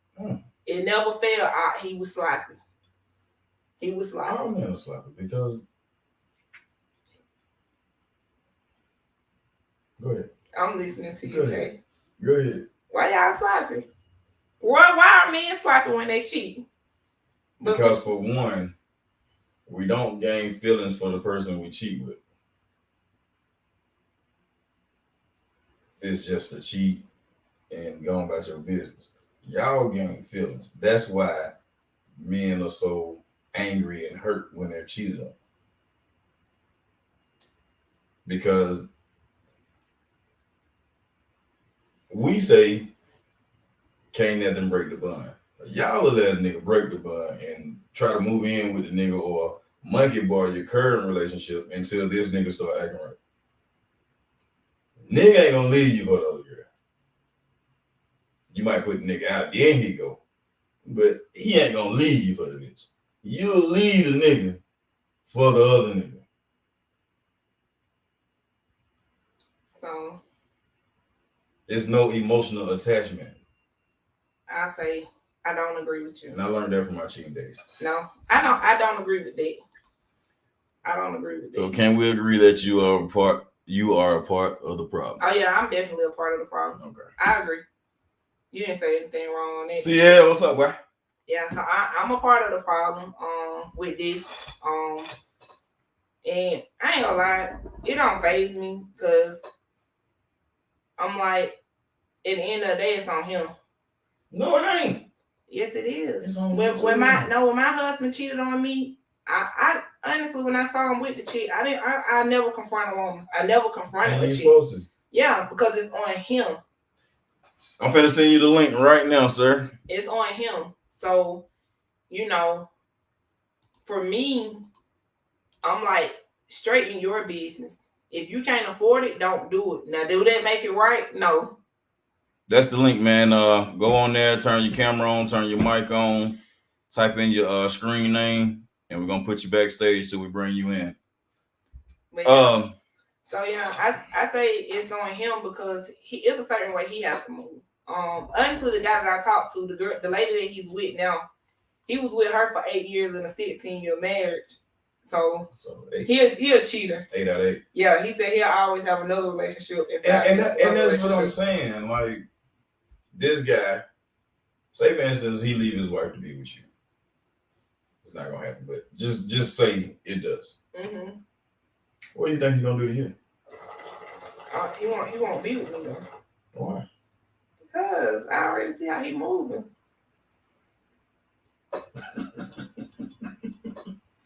It never fell out. He was sloppy. All men are sloppy because. Go ahead. I'm listening to you, okay? Go ahead. Why y'all sloppy? Why are men sloppy when they cheat? Because for one, we don't gain feelings for the person we cheat with. It's just a cheat and going about your business. Y'all gain feelings. That's why men are so angry and hurt when they're cheated on. Because we say, can't let them break the bond. Y'all will let a nigga break the bond and try to move in with the nigga or monkey bar your current relationship until this nigga start acting right. Nigga ain't gonna leave you for the other girl. You might put the nigga out, then he go. But he ain't gonna leave you for the bitch. You'll leave the nigga for the other nigga. So There's no emotional attachment. I say I don't agree with you. And I learned that from my cheating days. No, I don't agree with that. I don't agree with that. So can we agree that you are a part of the problem? Oh yeah, I'm definitely a part of the problem. Okay. I agree. You didn't say anything wrong on that. See, yeah, what's up, boy? Yeah, so I'm a part of the problem with this. And I ain't gonna lie, it don't faze me because I'm like, at the end of the day, it's on him. No, it ain't. Yes, it is. It's on When my husband cheated on me, I honestly, when I saw him with the chick, I never confront a woman. I never confronted a chick. Supposed to. Yeah, because it's on him. I'm finna send you the link right now, sir. It's on him. So, you know, for me, I'm like, straighten your business. If you can't afford it, don't do it. Now, do that make it right? No. That's the link, man. Go on there, turn your camera on, turn your mic on, type in your screen name, and we're gonna put you backstage till we bring you in. But yeah. So yeah, I say it's on him because it's a certain way he has to move. Honestly, the guy that I talked to, the lady that he's with now, he was with her for 8 years in a 16-year marriage. So he a cheater. 8 out of 8. Yeah, he said he'll always have another relationship. And that's what I'm saying. Like, this guy, say for instance, he leave his wife to be with you. It's not gonna happen, but just say it does. Mm-hmm. What do you think he's gonna do to you? He won't be with me though. Why? Because I already see how he moving.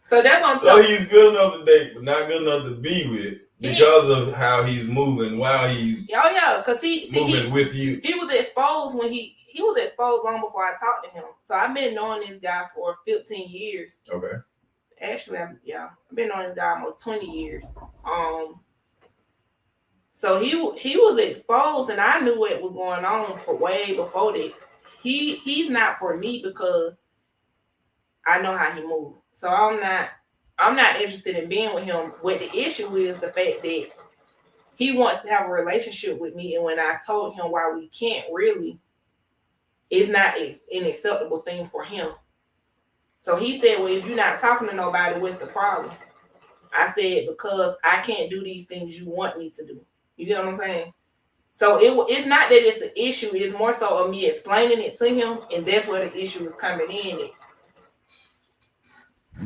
So that's what I'm saying. So he's good enough to date, but not good enough to be with because of how he's moving while he's because moving with you. He was exposed when he was exposed long before I talked to him. So I've been knowing this guy for 15 years. Okay. Actually, I've been knowing this guy almost 20 years. So he was exposed, and I knew what was going on for way before that. He's not for me because I know how he moves. So I'm not interested in being with him. What the issue is the fact that he wants to have a relationship with me, and when I told him why we can't really, it's not an acceptable thing for him. So he said, well, if you're not talking to nobody, what's the problem? I said, because I can't do these things you want me to do. You get what I'm saying? So it's not that it's an issue. It's more so of me explaining it to him, and that's where the issue is coming in.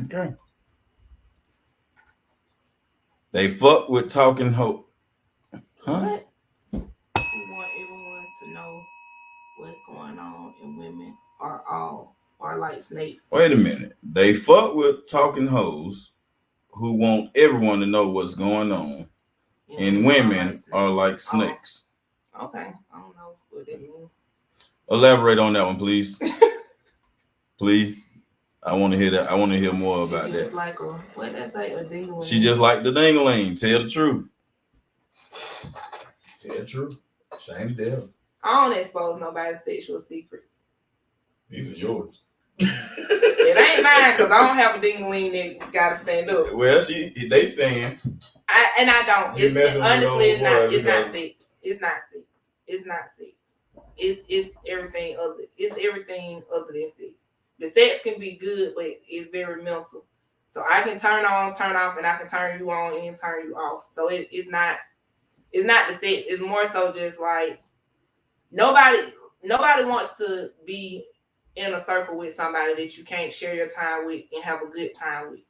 Okay. They fuck with talking hope. Huh? What? We want everyone to know what's going on, and women are like snakes. Wait a minute. They fuck with talking hoes who want everyone to know what's going on, and women are like snakes. Okay. I don't know what that means. Elaborate on that one, please. Please. I want to hear that. I want to hear more about that. Like what did I say? A ding-a-ling. She just like the ding-a-ling. Tell the truth. Tell the truth. Shame the devil. I don't expose nobody's sexual secrets. These are yours. It ain't mine because I don't have a ding-a-ling that gotta stand up. Well, they saying. I don't. Honestly, it's not sex. It's not sex. It's not sex. It's everything other. It's everything other than sex. The sex can be good, but it's very mental. So I can turn on, turn off, and I can turn you on and turn you off. So it's not the sex. It's more so just like nobody wants to be in a circle with somebody that you can't share your time with and have a good time with.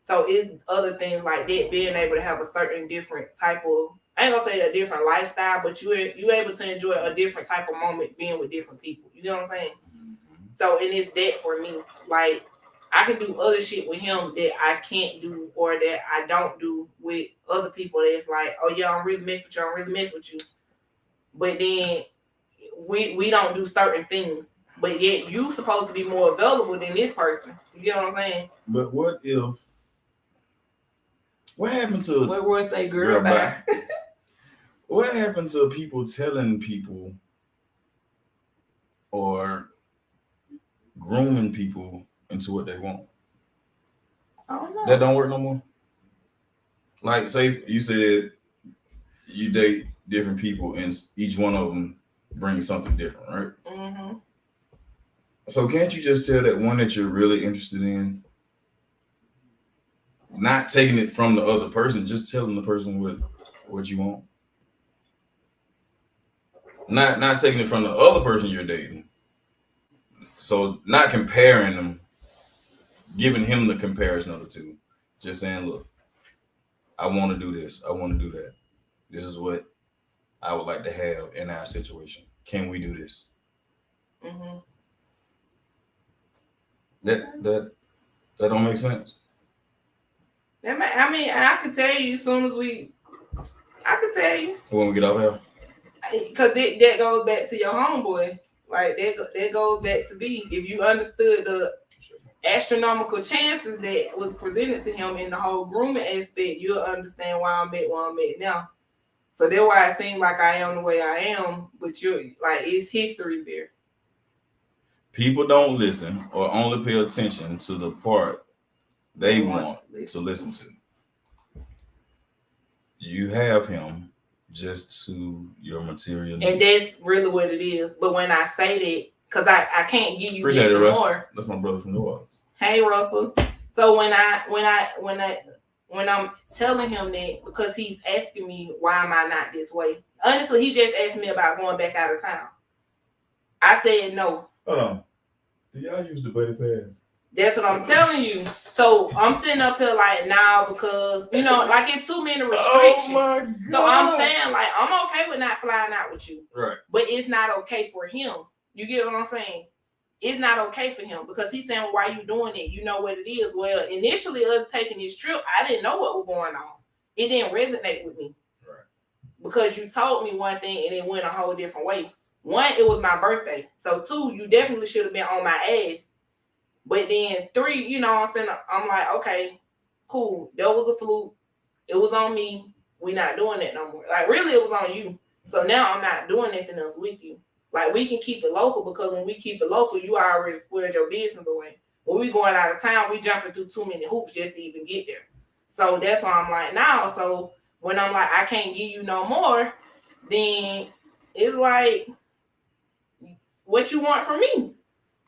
So it's other things like that, being able to have a certain different type of, I ain't gonna say a different lifestyle, but you're able to enjoy a different type of moment being with different people. You know what I'm saying? So, and it's that for me. Like, I can do other shit with him that I can't do or that I don't do with other people that's like, oh yeah, I'm really mess with you, I'm really mess with you. But then we don't do certain things. But yet you supposed to be more available than this person. You get what I'm saying? But what happened to what Roy say, girl bye? What happened to people telling people or grooming people into what they want? I don't know. That don't work no more. Like, say you said you date different people and each one of them brings something different, right? Mm-hmm. So can't you just tell that one that you're really interested in, not taking it from the other person, just telling the person what you want? Not taking it from the other person you're dating. So not comparing them, giving him the comparison of the two. Just saying, look, I want to do this. I want to do that. This is what I would like to have in our situation. Can we do this? Mm-hmm. That don't make sense. I mean, I can tell you as soon as I can tell you. When we get off here? Because that goes back to your homeboy. Like, that goes back to be. If you understood astronomical chances that was presented to him in the whole grooming aspect, you'll understand why I'm at where I'm at now. So that's why it seems like I am the way I am, but you're like, it's history there. People don't listen or only pay attention to the part they want to listen to. You have him just to your material needs. And that's really what it is. But when I say that, because I can't give you Appreciate it, Russell. more. That's my brother from New Orleans. Hey, Russell. So when I'm telling him that, because he's asking me why am I not this way. Honestly, he just asked me about going back out of town. I said no. Hold on. Do y'all use the buddy pass? That's what I'm telling you. So I'm sitting up here like, nah, because, you know, like it's too many restrictions. Oh my God. So I'm saying, like, I'm okay with not flying out with you. Right. But it's not okay for him. You get what I'm saying? It's not okay for him because he's saying, well, why are you doing it? You know what it is. Well, initially us taking this trip, I didn't know what was going on. It didn't resonate with me. Right. Because you told me one thing and it went a whole different way. One, it was my birthday. So two, you definitely should have been on my ass. But then three, you know what I'm saying? I'm like, okay, cool. That was a fluke. It was on me. We're not doing that no more. Like, really, it was on you. So now I'm not doing anything else with you. Like, we can keep it local because when we keep it local, you already squared your business away. When we going out of town, we jumping through too many hoops just to even get there. So that's why I'm like, now. So when I'm like, I can't give you no more, then it's like, what you want from me?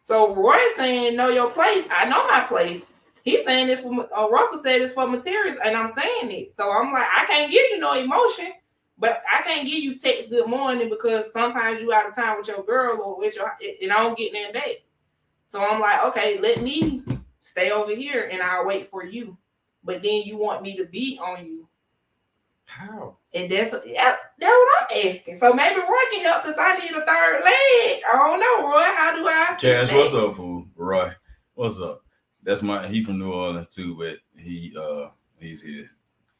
So Roy's saying, know your place. I know my place. He's saying this for, Russell said it's for materials, and I'm saying it. So I'm like, I can't give you no emotion, but I can't give you text good morning because sometimes you out of time with your girl or with your, and I don't get that back. So I'm like, okay, let me stay over here and I'll wait for you. But then you want me to be on you. How? And that's what I'm asking. So maybe Roy can help since I need a third leg. I don't know, Roy. How do I? Cash, what's up, fool? Roy, what's up? That's he from New Orleans too, but he's here.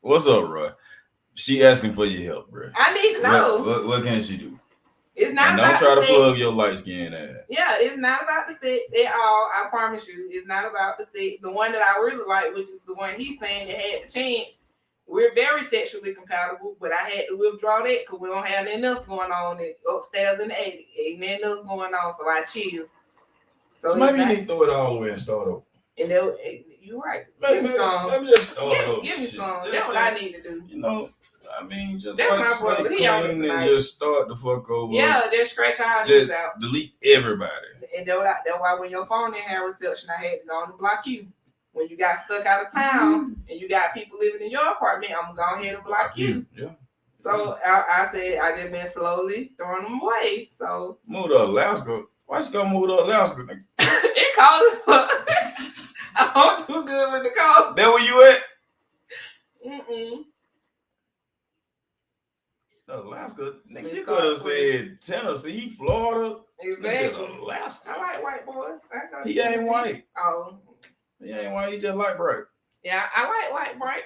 What's up, Roy? She asking for your help, bro. I need to know. What can she do? It's not and about don't try to sex. plug your light skin ass. Yeah, it's not about the sex at all. I promise you, it's not about the sex. The one that I really like, which is the one he's saying that had the chance. We're very sexually compatible, but I had to withdraw that because we don't have nothing else going on upstairs in the attic. Ain't nothing else going on, so I chill. So maybe you need to throw it all the way and start over. And you're right. Give me some. Let me just give me some. That's what I need to do. You know, I mean, just that's wipe my brother. He clean and just start the fuck over. Yeah, just scratch all this out. Delete everybody. And that's why when your phone didn't have reception, I had to go and block you. When you got stuck out of town and you got people living in your apartment, I'm going to go ahead and block you. Yeah. So I said I just been slowly throwing them away. So move to Alaska. Why you gonna move to Alaska? It cold as fuck. I don't do good with the cold. That where you at? Alaska, nigga, you could have said Tennessee, Florida. Exactly. Said Alaska. I like white boys. He ain't white. Oh. He ain't white. He just light bright. Yeah, I like light bright.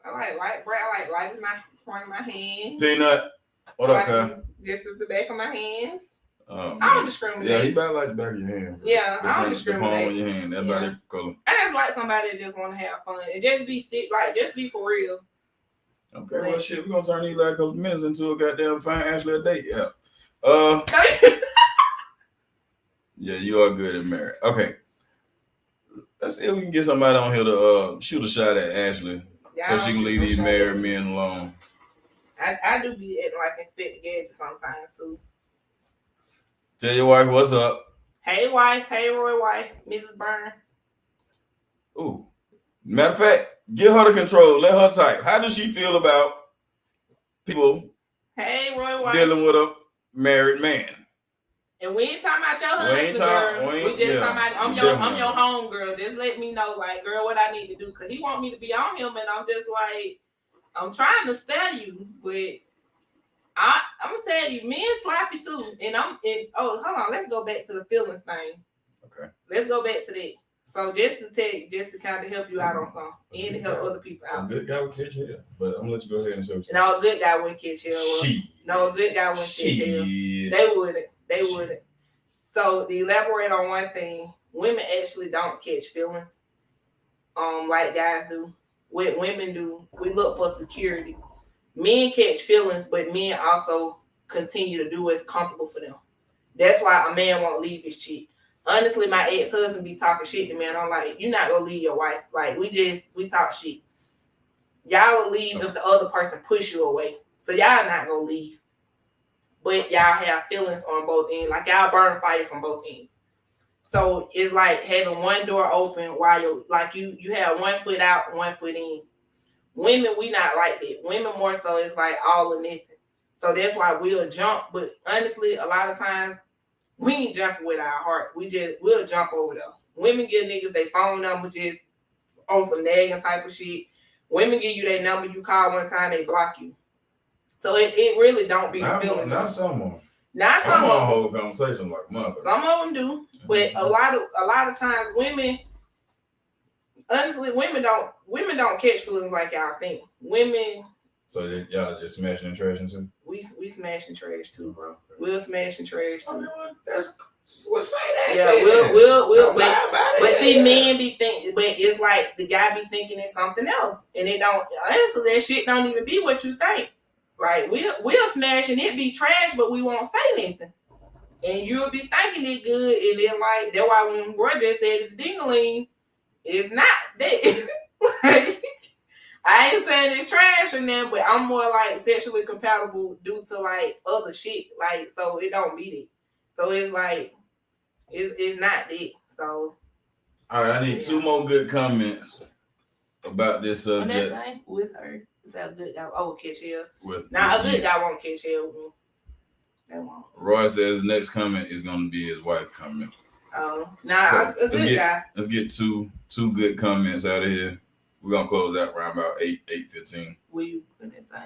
I like light bright. I like light as my front of my hands. Peanut. What up, Kyle? Just as the back of my hands. I don't discriminate. Yeah, he better like the back of your hand. Yeah, I don't discriminate. The palm of your hand. That's about it color. I just like somebody that just want to have fun and just be sick, like just be for real. Okay, well, shit, we're gonna turn these like a couple minutes into a goddamn fine Ashley a date. Yeah. Yeah, you are good at marriage. Okay. Let's see if we can get somebody on here to shoot a shot at Ashley so she can leave these married men alone. I do be acting like Inspector Gadget sometimes too. Tell your wife what's up. Hey wife, hey Roy wife, Mrs. Burns. Ooh. Matter of fact, get her to control. Let her type. How does she feel about people Roy wife dealing with a married man? And we ain't talking about your husband, girl. We just talking about I'm your home girl. Just let me know, like, girl, what I need to do. Because he want me to be on him, and I'm just like, I'm trying to spare you, but I'm going to tell you, men sloppy too. Hold on, let's go back to the feelings thing. Okay. Let's go back to that. So just to tell you, just to kind of help you out on something and to help other people out. A good guy would catch hell, but I'm going to let you go ahead and show. No, a good guy wouldn't catch hell. No, a good guy wouldn't catch hell. They wouldn't. So to elaborate on one thing, women actually don't catch feelings like guys do. What women do, we look for security. Men catch feelings, but men also continue to do what's comfortable for them. That's why a man won't leave his chick. Honestly, my ex-husband be talking shit to me, and I'm like, you're not gonna leave your wife. Like, we talk shit. Y'all will leave if the other person push you away. So y'all not gonna leave. But y'all have feelings on both ends. Like, y'all burn fire from both ends. So it's like having one door open while you're like you have 1 foot out, 1 foot in. Women, we not like that. Women more so it's like all or nothing. So that's why we'll jump. But honestly, a lot of times we ain't jumping with our heart. We'll jump over them. Women give niggas their phone numbers just on some nagging type of shit. Women give you their number, you call one time, they block you. So it really don't be the feeling. Not someone. Not some of them. Whole conversation like mother. Some of them do, but a lot of times women, honestly, women don't catch feelings like y'all think. Women. So y'all just smashing and trashing too? We smashing trash too, bro. We'll smash and trash too. We'll say that. Yeah, we'll. But see, men be thinking, but it's like the guy be thinking it's something else, and it don't. Honestly, that shit don't even be what you think. Right, we'll smash and it be trash, but we won't say anything. And you'll be thinking it good, and then like that's why when Roy just said it's ding-a-ling, it's not that. Like, I ain't saying it's trash or nothing, but I'm more like sexually compatible due to like other shit. Like, so it don't beat it. So it's like it's not that. So all right, I need 2 more good comments about this subject. With her. Is that a good guy? Oh, catch hell. A good guy won't catch hell with me. That won't. Roy says next comment is going to be his wife comment. Oh, So a good guy. Let's get two good comments out of here. We're going to close out around about 8:15. What you gonna say?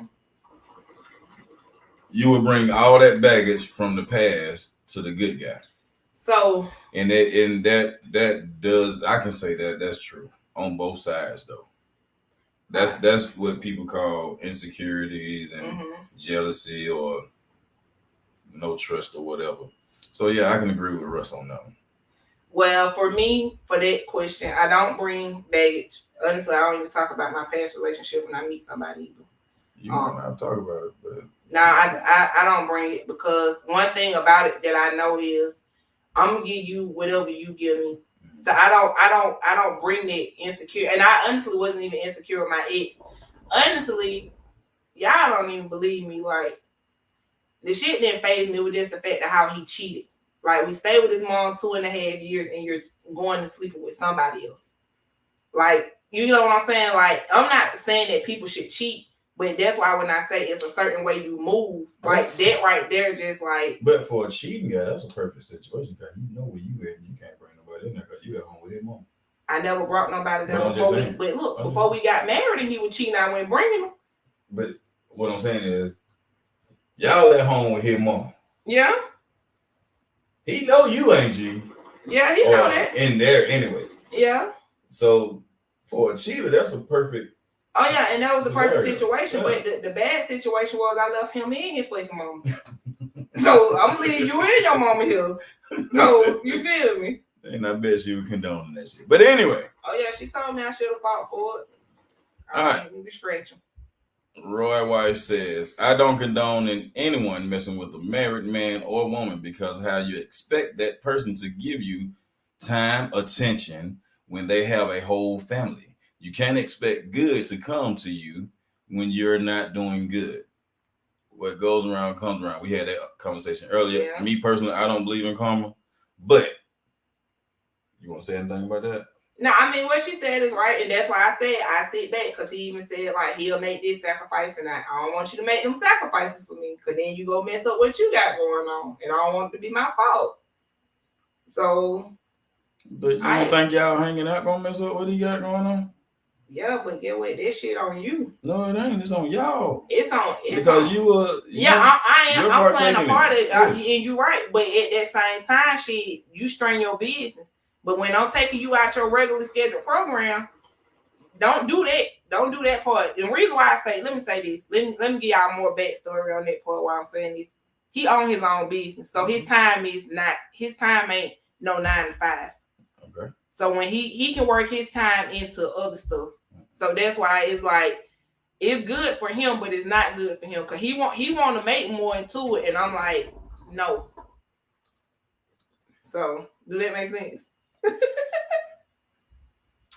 You would bring all that baggage from the past to the good guy. So. And that does, I can say that's true on both sides though. That's what people call insecurities and jealousy or no trust or whatever. So yeah, I can agree with Russ on that one. Well, for me, for that question, I don't bring baggage. Honestly, I don't even talk about my past relationship when I meet somebody either. You might not talk about it, but I don't bring it because one thing about it that I know is I'm gonna give you whatever you give me. So I don't bring that insecure, and I honestly wasn't even insecure with my ex. Honestly, y'all don't even believe me. Like, the shit didn't faze me with just the fact of how he cheated. Like, we stayed with his mom 2.5 years, and you're going to sleep with somebody else. Like, you know what I'm saying? Like, I'm not saying that people should cheat, but that's why when I say it's a certain way you move, like that right there, just like. But for a cheating guy, that's a perfect situation because you know where you at, and you can't bring nobody in there because you at home with his mom. I never brought nobody there before we got married, and he was cheating. I went bringing him. But what I'm saying is, y'all at home with his mom. Yeah. He know you ain't you. Yeah, he know that. In there anyway. Yeah. So for a cheater, that's a perfect. Oh yeah, and that was the perfect situation. Yeah. But the bad situation was I left him in his fucking mama. So I'm leaving you in your mama here. So you feel me? And I bet she would condone that shit. But anyway. Oh yeah, she told me I should have fought for it. All right. Be scratching. Roy White says, I don't condone in anyone messing with a married man or woman because how you expect that person to give you time, attention when they have a whole family. You can't expect good to come to you when you're not doing good. What goes around comes around. We had that conversation earlier. Yeah. Me personally, I don't believe in karma, but you want to say anything about that? No, I mean, what she said is right, and that's why I said I sit back, because he even said, like, he'll make this sacrifice, and I don't want you to make them sacrifices for me, because then you go mess up what you got going on, and I don't want it to be my fault. So. But you don't think y'all hanging out gonna mess up what he got going on? Yeah, but get what? That shit on you. No, it ain't. It's on y'all. It's on. Because on. you were. Yeah, I am. I'm playing a part of it. Yes. And you're right. But at that same time, shit, you strain your business. But when I'm taking you out your regularly scheduled program, don't do that. Don't do that part. And the reason why I say, let me say this. Let me give y'all more backstory on that part while I'm saying this. He owns his own business. So his time ain't no 9 to 5. So when he can work his time into other stuff. So that's why it's like it's good for him, but it's not good for him because he want to make more into it, and I'm like, no. So do that make sense?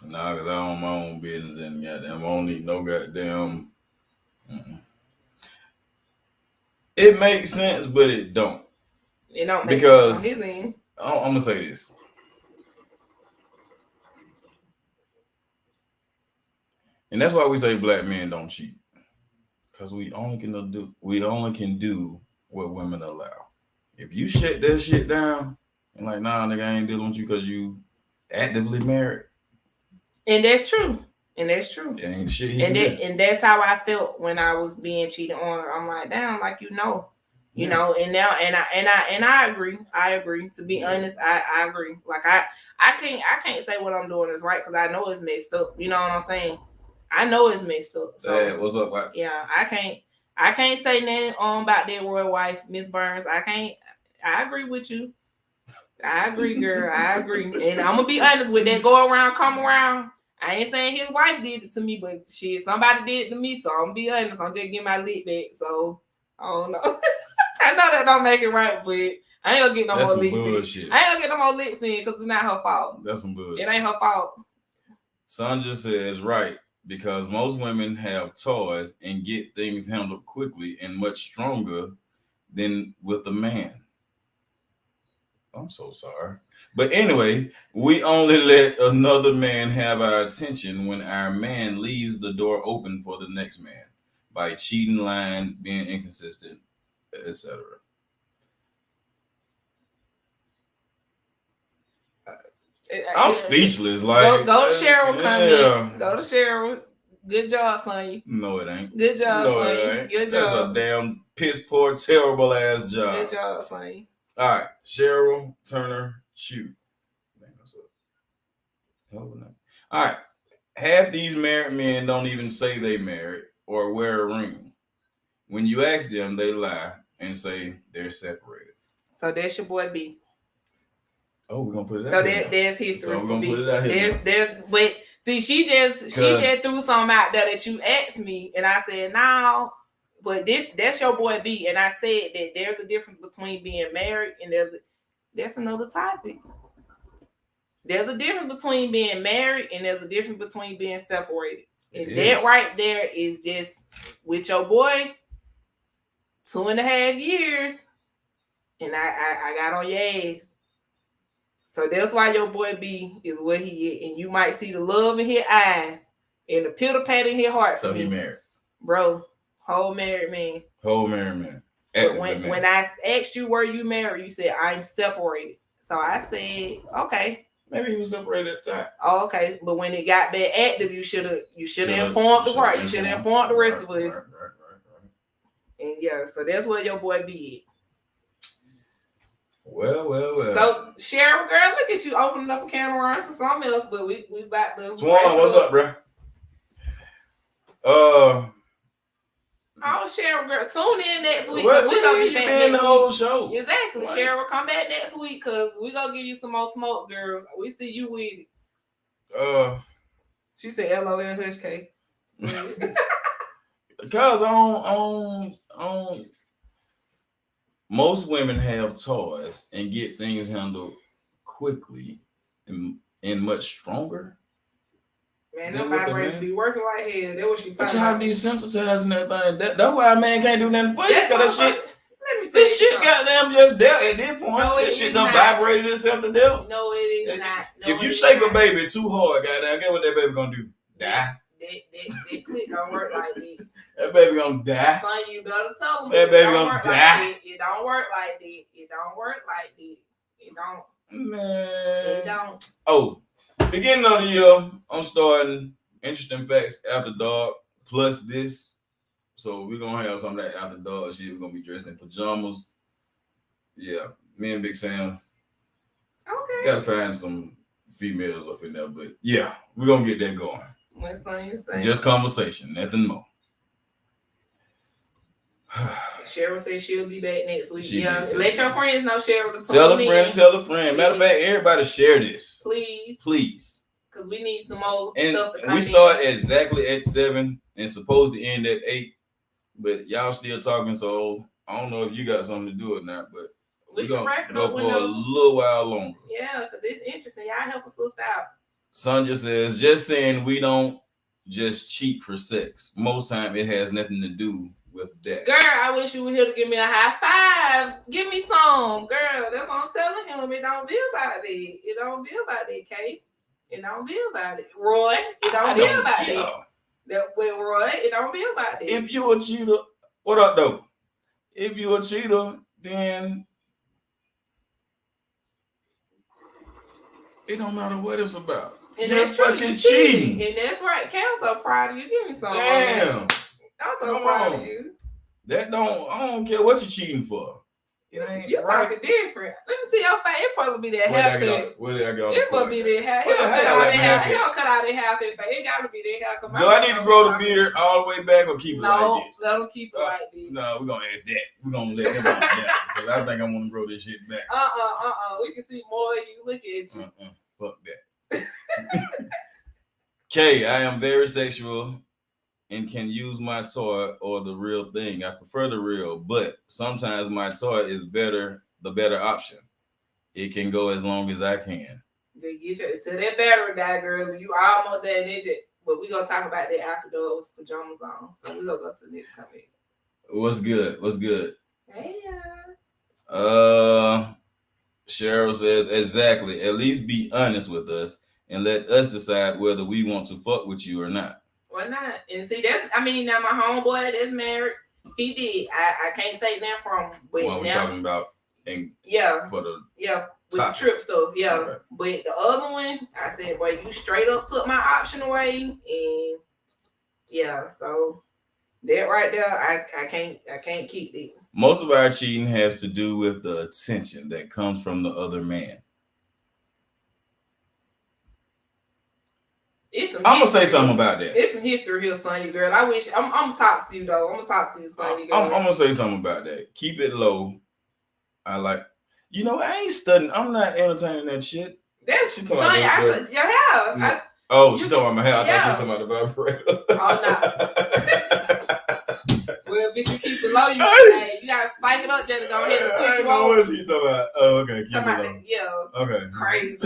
Nah, because I own my own business and goddamn, I don't need no goddamn. It makes sense, but it don't. It don't make because sense on his end. I'm gonna say this. And that's why we say black men don't cheat. Because we only can do what women allow. If you shut that shit down and like, nah, nigga, I ain't dealing with you because you actively married. And that's true. And that's true. Ain't shit and that's how I felt when I was being cheated on. I'm like, damn, like you know, and now and I agree. I agree. To be honest, I agree. Like I can't say what I'm doing is right because I know it's messed up. You know what I'm saying? I know it's messed up. So what's up, Mike? Yeah, I can't say nothing about that royal wife, Miss Burns. I agree with you. I agree, girl. I agree. And I'm gonna be honest with that go around, come around. I ain't saying his wife did it to me, but shit, somebody did it to me. So I'm gonna be honest. I'm just getting my lick back. So I don't know. I know that don't make it right, but I ain't gonna get no more licks in. I ain't gonna get no more licks in because it's not her fault. That's some bullshit. It ain't her fault. Sandra says right because most women have toys and get things handled quickly and much stronger than with a man. I'm so sorry. But anyway, we only let another man have our attention when our man leaves the door open for the next man by cheating, lying, being inconsistent, etc. I'm speechless. Like go to Cheryl. Comment. Go to Cheryl. Good job, Sonya. No, it ain't. Good job, Sonya. Good job. That's a damn piss poor, terrible ass job. Good job, Sonya. All right, Cheryl Turner Shoot. All right, half these married men don't even say they married or wear a ring. When you ask them, they lie and say they're separated. So that's your boy B. Oh, we're gonna put it out. So there's history. So we're gonna put it out here. There's but see, she just threw something out there that you asked me, and I said no. But that's your boy B, and I said that there's a difference between being married and that's another topic. There's a difference between being married and there's a difference between being separated. And that right there is just with your boy 2.5 years, and I got on your ass. So that's why your boy B is where he is, and you might see the love in his eyes and the pitter pat in his heart. So he married, bro. Whole married man. Whole married man. But when I asked you were you married, you said I'm separated. So I said, okay. Maybe he was separated at the time. Oh, okay. But when it got that active, you should have informed the part. You should have informed the rest of us. Right. And yeah, so that's what your boy did. Well. So Cheryl, girl, look at you opening up a can of worms for something else, but we about to. Swan, what's up, bro? Oh, Cheryl, girl, tune in next week. What? We're gonna be back next the whole show. Exactly. What? Cheryl, come back next week because we're gonna give you some more smoke, girl. We see you with it. She said LOL hush cake. Because on most women have toys and get things handled quickly and much stronger. Man, nobody be working like hell. That what she talking about. But y'all desensitizing that thing. That's why a man can't do nothing for you. Because that shit, this shit goddamn just dealt at this point. No, this shit done vibrated itself to death. No, it is not. No, if you shake a baby too hard, goddamn, guess what that baby gonna do? Die. That clip don't work like that. That baby gonna die. Son, you better tell me. That baby gonna die. It don't work like that. It don't work like that. It don't. Man. It don't. Oh. Beginning of the year, I'm starting Interesting Facts After Dark plus this. So we're going to have some of that after dark shit. We're going to be dressed in pajamas. Yeah, me and Big Sam. Okay. Got to find some females up in there. But yeah, we're going to get that going. What's on you saying? Just conversation, nothing more. Cheryl said she'll be back next week. She Yeah, did say let she your would. friends know Cheryl to Tell a tune friend, in. tell a friend. Matter of fact, everybody share this. Please. Because we need some more and stuff to come we start exactly at 7 and supposed to end at 8. But y'all still talking, so I don't know if you got something to do or not, but we can wrap it go up for a little while longer. Yeah, because it's interesting. Y'all help us out. Sonja says, just saying we don't just cheat for sex. Most time it has nothing to do with that. Girl, I wish you were here to give me a high five. Give me some. Girl, that's what I'm telling him. It don't be about that. It don't be about that, Kate. It don't be about it. Roy, it don't be about that. With Roy, it don't be about that. If you a cheater, what up though? If you a cheater, then it don't matter what it's about. And you're that's true. fucking You cheating. And that's right. Kay, I'm so proud of you. Give me some. Damn. I'm so proud of you. I don't care what you're cheating for. It ain't You're right. talking different. Let me see your face. It probably be that haircut. Where did I go? It must be that hair. He don't cut out that half his face. It gotta be that hair. Do I need to grow the beard all the way back or keep it like this? No, let him keep it like this. No, we're gonna ask that. We're gonna let him on that because I think I want to grow this shit back. We can see more of you. Look at you. Fuck that. Kay, I am very sexual and can use my toy or the real thing. I prefer the real, but sometimes my toy is the better option. It can go as long as I can. They get you to that battery die, girl. You almost there, ninja. But we're gonna talk about that after those pajamas on. So we're gonna go to the next comment. What's good? Hey, Cheryl says, exactly. At least be honest with us and let us decide whether we want to fuck with you or not. Why not? And see, now my homeboy that's married, he did. I can't take that from him. But what we're talking about for the with the trip stuff, okay. But the other one, I said, boy, you straight up took my option away, and so that right there, I can't keep it. Most of our cheating has to do with the attention that comes from the other man. I'm gonna say something about that. It's some history here, Sonny girl. I wish I'm gonna talk to you though. I'm gonna talk to you, Sonny girl. I'm gonna say something about that. Keep it low. I like. I ain't studying. I'm not entertaining that shit. That's she talking about your hair. She's talking about my hair. I thought she was talking about the vibrator. Oh no. Well, bitch, you keep it low. You gotta spike it up, just to go ahead and push you on. What is she talking about? Oh, okay. Keep it low. Yeah. Okay. Crazy.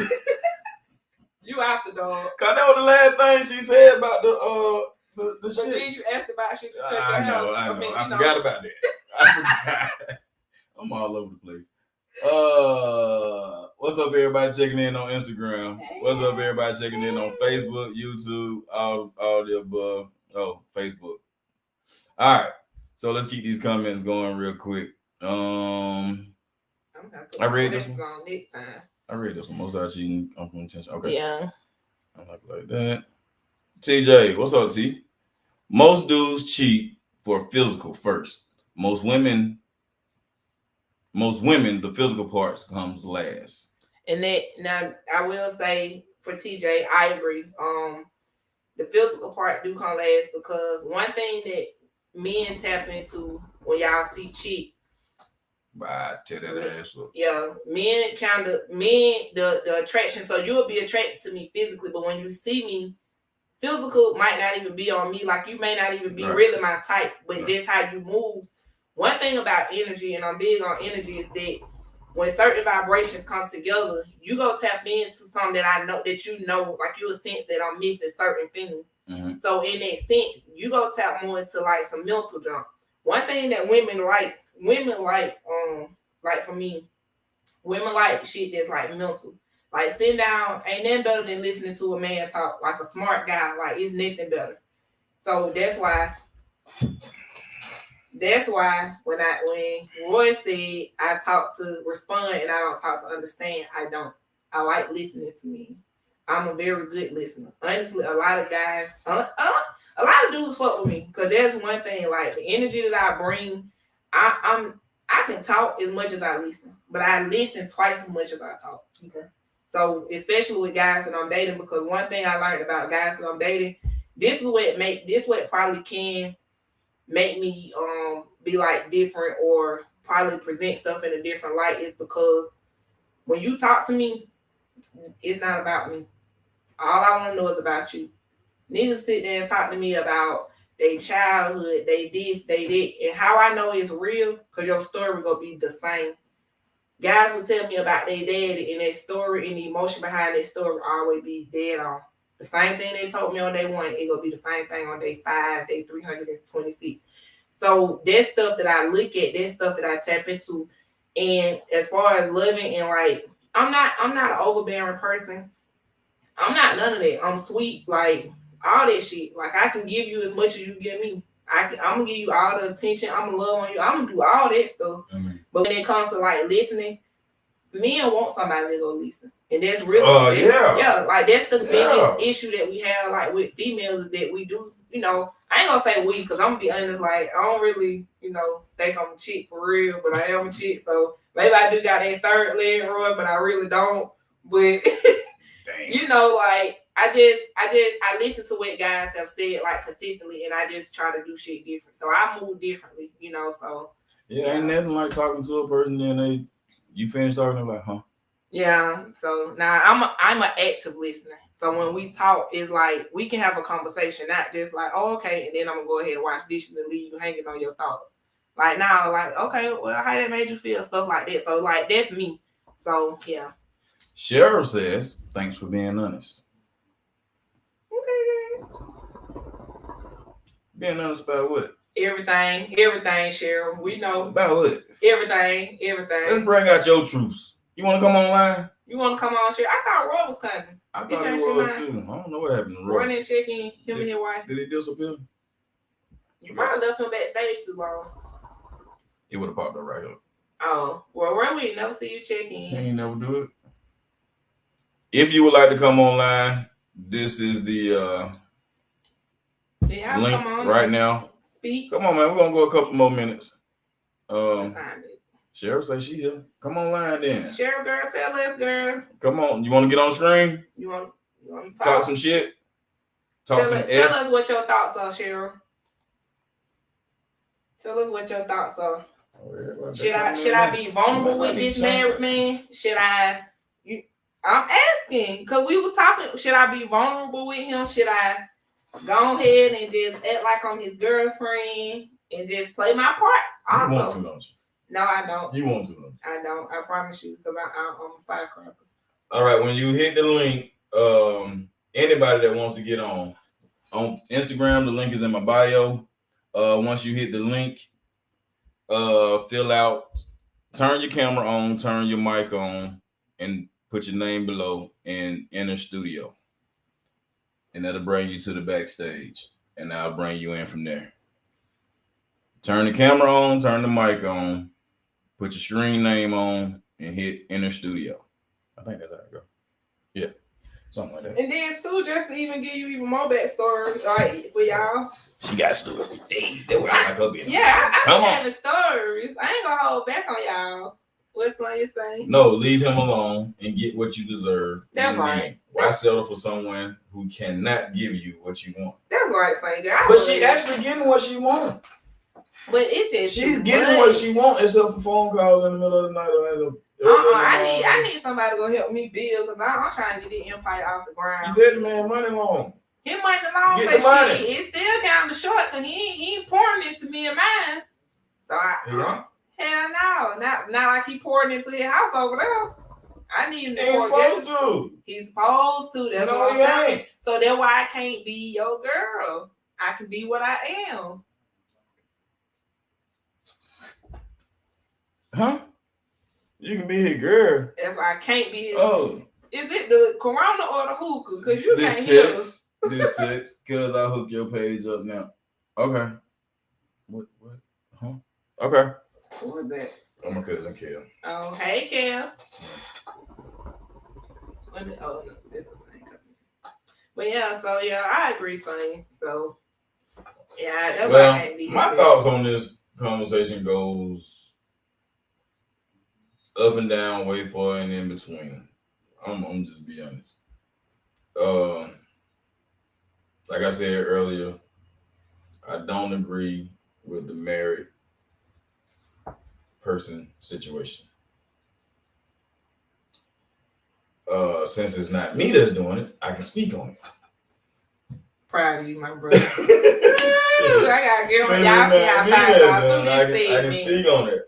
You out the dog. Cause that was the last thing she said about the shit. But then you asked about shit. I know. I forgot about that. I forgot. I'm all over the place. What's up, everybody checking in on Instagram? Hey. What's up, everybody checking in on Facebook, YouTube, all the above. Oh, Facebook. All right. So let's keep these comments going real quick. I read this one. Next time. I read this one. Most of our cheating on from attention. Okay. Yeah. I like that. TJ, what's up, T? Most dudes cheat for physical first. Most women, the physical parts comes last. And that now I will say for TJ, I agree. The physical part do come last because one thing that men tap into when y'all see chicks. Right, tear that ass up. Yeah, the attraction. So you'll be attracted to me physically, but when you see me, physical might not even be on me. Like you may not even be really my type, but just how you move. One thing about energy, and I'm big on energy, is that when certain vibrations come together, you go tap into something that I know that like you'll sense that I'm missing certain things. Mm-hmm. So in that sense, you go tap more into like some mental jump. One thing that women like for me, women like shit that's like mental. Like sitting down, ain't nothing better than listening to a man talk like a smart guy. Like it's nothing better. So that's why when Roy said I talk to respond and I don't talk to understand, I don't. I like listening to me. I'm a very good listener. Honestly, a lot of guys, a lot of dudes fuck with me because there's one thing, like the energy that I bring. I can talk as much as I listen, but I listen twice as much as I talk. Okay. So especially with guys that I'm dating, because one thing I learned about guys that I'm dating, this what probably can make me be like different or probably present stuff in a different light is because when you talk to me, it's not about me. All I want to know is about you. Niggas sit there and talk to me about their childhood, they this, they that, and how I know it's real, because your story will be the same. Guys will tell me about their daddy and their story and the emotion behind their story will always be dead on. The same thing they told me on day one, it gonna be the same thing on day 5, day 326. So that's stuff that I look at, that's stuff that I tap into. And as far as loving and like, I'm not an overbearing person. I'm not none of that. I'm sweet, like all that shit. Like I can give you as much as you give me. I'm gonna give you all the attention. I'm gonna love on you. I'm gonna do all that stuff. Mm-hmm. But when it comes to like listening, men want somebody to go listen, and that's really like that's the biggest issue that we have like with females is that we do. You know, I ain't gonna say we because I'm gonna be honest. Like I don't really, think I'm a chick for real, but I am a chick. So maybe I do got that third leg, Roy, but I really don't. But like. I listen to what guys have said like consistently, and I just try to do shit different. So I move differently, So ain't nothing like talking to a person and you finish talking, they're like, huh? Yeah. So now I'm an active listener. So when we talk, it's like we can have a conversation, not just like, oh, okay, and then I'm gonna go ahead and wash dishes and leave you hanging on your thoughts. Like now, like, okay, well, how that made you feel, stuff like that. So like that's me. So yeah. Cheryl says, thanks for being honest. Being honest about what? Everything, Cheryl. We know. About what? Everything. Let's bring out your truths. You want to come online? You want to come on, Cheryl? I thought Roy was coming. I thought he was too. I don't know what happened to Roy. Roy didn't check in, him and his wife. Did he disappear? You probably left him backstage too long. It would have popped up right up. Oh, well, Roy, we never see you check in. He ain't never do it. If you would like to come online, this is the link right now. Speak. Come on, man. We're gonna go a couple more minutes. Cheryl say she here. Come online then. Cheryl, girl, tell us, girl. Come on. You want to get on screen? You want to talk some shit? Tell us what your thoughts are, Cheryl. Tell us what your thoughts are. Should I be vulnerable with this married man? I'm asking because we were talking. Should I be vulnerable with him? Should I go ahead and just act like I'm his girlfriend and just play my part? Also, you want to, don't you? No, I don't. You want to, don't you? I don't. I promise you, because I'm a firecracker. All right, when you hit the link, anybody that wants to get on Instagram, the link is in my bio. Once you hit the link, fill out, turn your camera on, turn your mic on, and put your name below and enter studio. And that'll bring you to the backstage. And I'll bring you in from there. Turn the camera on, turn the mic on, put your screen name on, and hit enter studio. I think that's how it go. Yeah. Something like that. And then too, just to even give you even more backstory, like for y'all. She got stories. That's what I like her being. Yeah, I be having stories. I ain't gonna hold back on y'all. What's what you saying? No, leave him alone and get what you deserve. That's right. Why settle for someone who cannot give you what you want? That's right, saying. But she actually getting what she wants. But it just she's getting what she wants, except for phone calls in the middle of the night or I need somebody to go help me build because I'm trying to get the empire off the ground. He said the man money long. His money long, get the money. It's still kind of short because he ain't pouring into me and mine. So hell no, not like he pouring into his house over there. I need him to He's supposed to. He's supposed to. That's what I'm saying. So that's why I can't be your girl. I can be what I am. Huh? You can be his girl. That's why I can't be his. Oh. Is it the Corona or the hookah? Because you can't hear us. This text, because I hook your page up now. Okay. What? Huh? Okay. Who is that? Oh, my cousin Kel. Oh, hey, Kel. Oh, no, this is the same company. But yeah, so yeah, I agree, son. So yeah, that's why I can't be. My thoughts on this conversation goes up and down, way far and in between. I'm just be honest. Like I said earlier, I don't agree with the married person situation. Since it's not me that's doing it, I can speak on it. Proud of you, my brother. I gotta get on y'all. I can speak on it.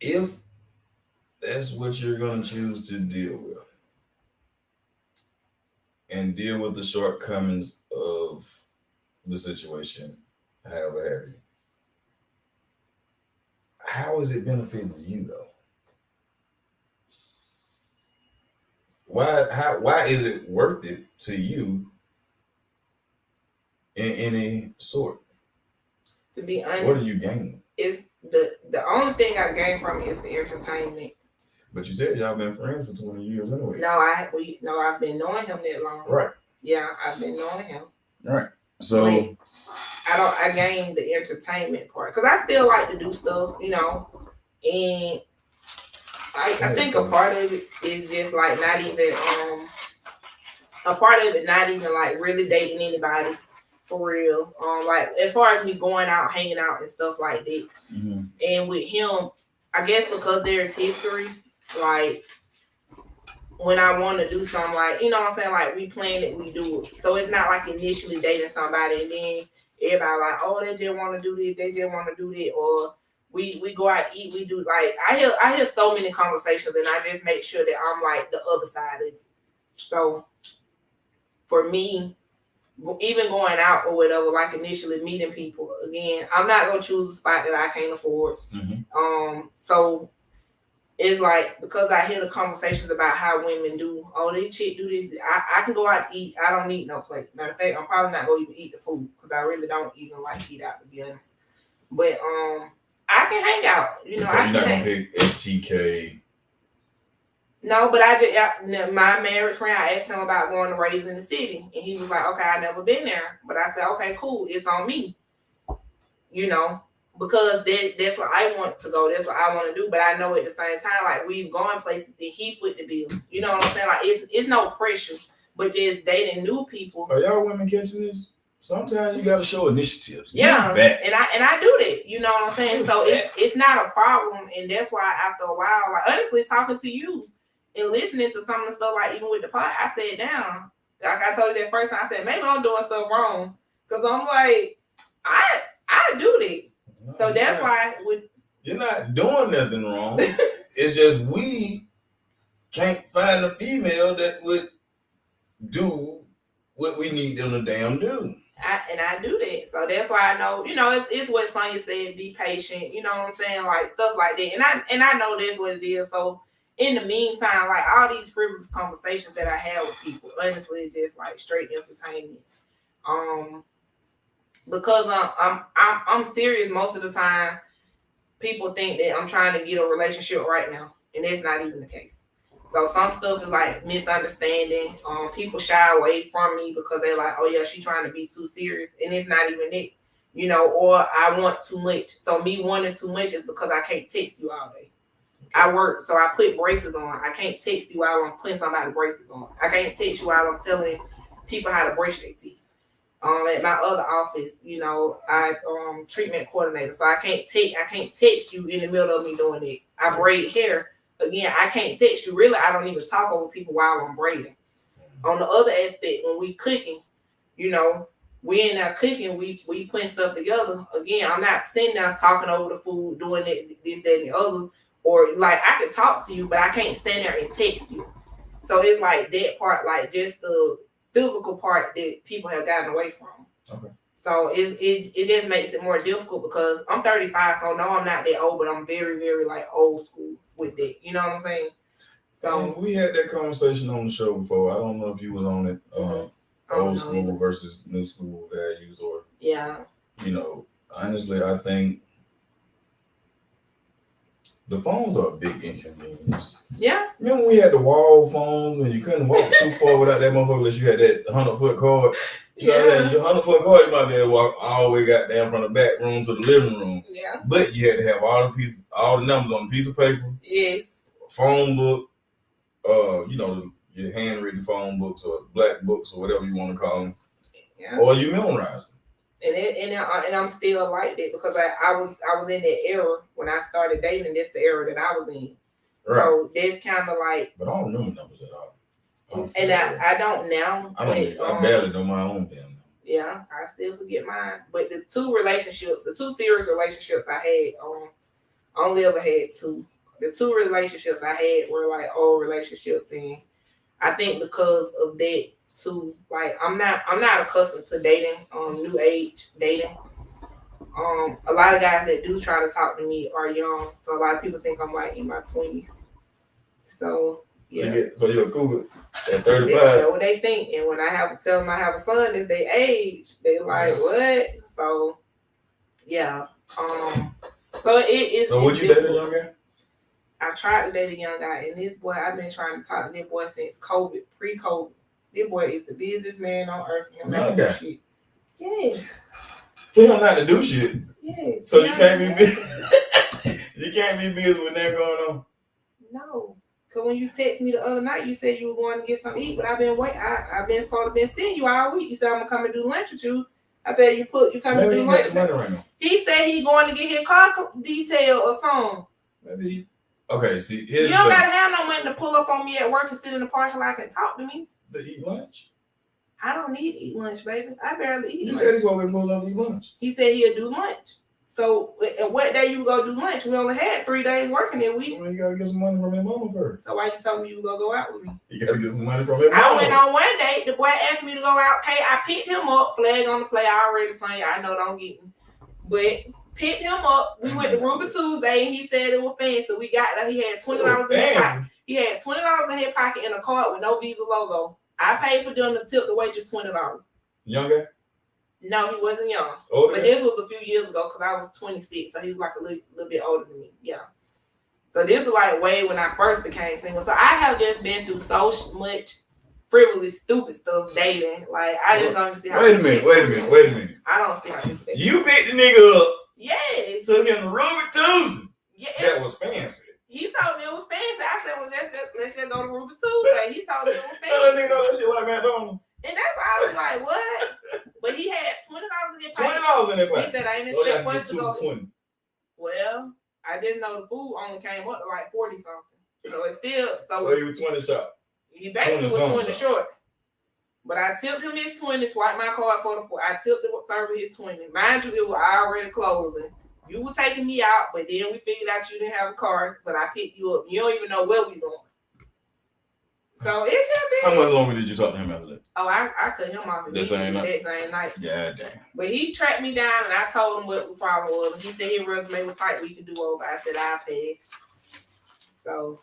If that's what you're gonna choose to deal with, and deal with the shortcomings of the situation, however have you. How is it benefiting you though? Why is it worth it to you in any sort? To be honest, what are you gaining? It's the only thing I gain from it is the entertainment. But you said y'all been friends for 20 years anyway. No, I've been knowing him that long. Right. Yeah, I've been knowing him. Right. So I gained the entertainment part because I still like to do stuff, and I think a part of it is just like not even like really dating anybody for real. Like as far as me going out, hanging out and stuff like that. Mm-hmm. And with him, I guess because there's history, like when I want to do something, like, you know what I'm saying, like we plan it, we do it. So it's not like initially dating somebody and then everybody like, oh, they just want to do this, they just want to do that, or we go out to eat, we do, like, I hear so many conversations and I just make sure that I'm like the other side of it. So for me, even going out or whatever, like initially meeting people, again, I'm not gonna choose a spot that I can't afford. Mm-hmm. So it's like, because I hear the conversations about how women do, oh, this chick do this, I can go out to eat, I don't need no plate. Matter of fact, I'm probably not gonna even eat the food because I really don't even like to eat out, to be honest. But I can hang out, So you're not gonna pick STK. No, but my married friend, I asked him about going to Raised in the City, and he was like, okay, I've never been there. But I said, okay, cool, it's on me. Because that's what I want to go, that's what I want to do. But I know at the same time, like, we've gone places and he put the bill. You know what I'm saying? Like, it's no pressure, but just dating new people. Are y'all women catching this? Sometimes you gotta show initiatives. Yeah, and I do that. You know what I'm saying? So it's not a problem, and that's why after a while, like, honestly, talking to you and listening to some of the stuff, like even with the pot, I sat down. Like I told you that first time, I said, maybe I'm doing stuff wrong. Because I'm like, I do that. So that's why you're not doing nothing wrong. It's just we can't find a female that would do what we need them to damn do. I do that. So that's why I know, it's what Sonya said, be patient, you know what I'm saying? Like stuff like that. And I know that's what it is. So in the meantime, like all these frivolous conversations that I have with people, honestly, just like straight entertainment. Because I'm serious most of the time. People think that I'm trying to get a relationship right now, and that's not even the case. So some stuff is like misunderstanding. People shy away from me because they're like, oh yeah, she's trying to be too serious, and it's not even it, or I want too much. So me wanting too much is because I can't text you all day. I work, so I put braces on. I can't text you while I'm putting somebody's braces on. I can't text you while I'm telling people how to brush their teeth. At my other office, I treatment coordinator, so I can't text you in the middle of me doing it. I braid hair. Again, I can't text you. Really, I don't even talk over people while I'm braiding. On the other aspect, when we cooking, we in there cooking, we putting stuff together. Again, I'm not sitting there talking over the food, doing it, this, that, and the other. Or like I can talk to you, but I can't stand there and text you. So it's like that part, like just the physical part that people have gotten away from. Okay. So it just makes it more difficult because I'm 35, so no, I'm not that old, but I'm very, very like old school with it. You know what I'm saying? So we had that conversation on the show before. I don't know if you was on it. Old school versus new school values, or honestly, I think the phones are a big inconvenience. Yeah. Remember when we had the wall phones and you couldn't walk too far without that motherfucker unless you had that 100-foot cord? You know what I mean? Your 100-foot cord, you might be able to walk all the way goddamn from the back room to the living room. Yeah. But you had to have all the numbers on a piece of paper. Yes. Phone book, your handwritten phone books or black books or whatever you want to call them. Yeah. Or you memorize them. And I'm still like that because I was in that era when I started dating. That's the era that I was in. Right. So that's kind of like. But I don't remember numbers at all. I don't now. I barely know my own damn. Yeah, I still forget mine. But the two serious relationships I had, I only ever had two. The two relationships I had were like old relationships, and I think because of that too, like I'm not accustomed to dating, new age dating. A lot of guys that do try to talk to me are young, so a lot of people think I'm like in my 20s. So yeah. So you're cool with at 35? That's what they think, and when I tell them I have a son, is their age. They like what? So yeah. So it is. So would you date a young guy? I tried to date a young guy, and this boy, I've been trying to talk to this boy since pre-COVID. This boy is the busiest man on earth. For him not to do shit. Yes. For him not to do shit. Yes. So you can't be busy. You can't be busy with that going on. No, because when you text me the other night, you said you were going to get something to eat, but I've been waiting. I've been supposed to been seeing you all week. You said I'm gonna come and do lunch with you. I said you coming to do lunch. Right now. He said he going to get his car detail or something. Maybe. Okay, see, you don't gotta have no money to pull up on me at work and sit in the parking lot and talk to me. To eat lunch? I don't need to eat lunch, baby. I barely eat lunch. You said he's going to pull up to eat lunch. He said he'll do lunch. So, and what day you go do lunch? We only had 3 days working that week. Well, you got to get some money from his mama first. So why you told me you go out with me? You got to get some money from his mama. I went on one date. The boy asked me to go out. Okay, I picked him up. Flag on the play. I already sang. I know don't get me. But picked him up. We went to Ruby Tuesday, and he said it was fancy. We got there. He had $20 in his pocket. He had $20 in his pocket and a card with no Visa logo. I paid for them to tip the waitress $20. Young guy? No, he wasn't young. Older but this was a few years ago because I was 26, so he was like a little bit older than me. Yeah. So this was like way when I first became single. So I have just been through so much frivolous, stupid stuff dating. Like I just don't see how. Wait a minute. I don't see how people. You picked the nigga up. Yes. Took him to Ruby Tuesday. Yeah. That was fancy. He told me it was fancy. I said, well, let's just go to Ruby Tuesday. He told me it was fancy. That nigga know that shit like McDonald's. And that's why I was like, what? But he had $20 in his pocket. $20 in his pocket. He said, I ain't so expect to go. 20. Well, I just know the food only came up to like 40 something. So it's still. So he was 20 short. He basically was 20 short. But I tipped him his 20, swiped my card for the 4. I tipped the server his 20. Mind you, it was already closing. You were taking me out, but then we figured out you didn't have a car, but I picked you up. You don't even know where we going. So it's just How much longer did you talk to him after that? Oh, I cut him off that same night. Yeah, damn. But he tracked me down, and I told him what the problem was. He said his resume was tight, we could do over. I said I'll pass. So.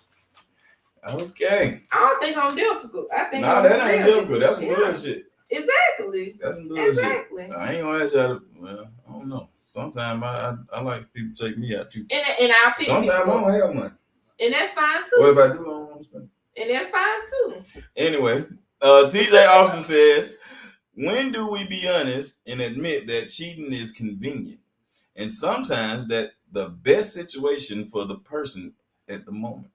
Okay. I don't think I'm difficult. I think that ain't difficult. That's some bullshit. Exactly. That's some bullshit. Exactly. I ain't gonna ask y'all to, well, I don't know. Sometimes I like people to take me out too. And I'll pick. Sometimes I don't have money. And that's fine too. Well, if I do, I don't want to spend it. And that's fine too. Anyway, TJ Austin says, when do we be honest and admit that cheating is convenient? And sometimes that the best situation for the person at the moment.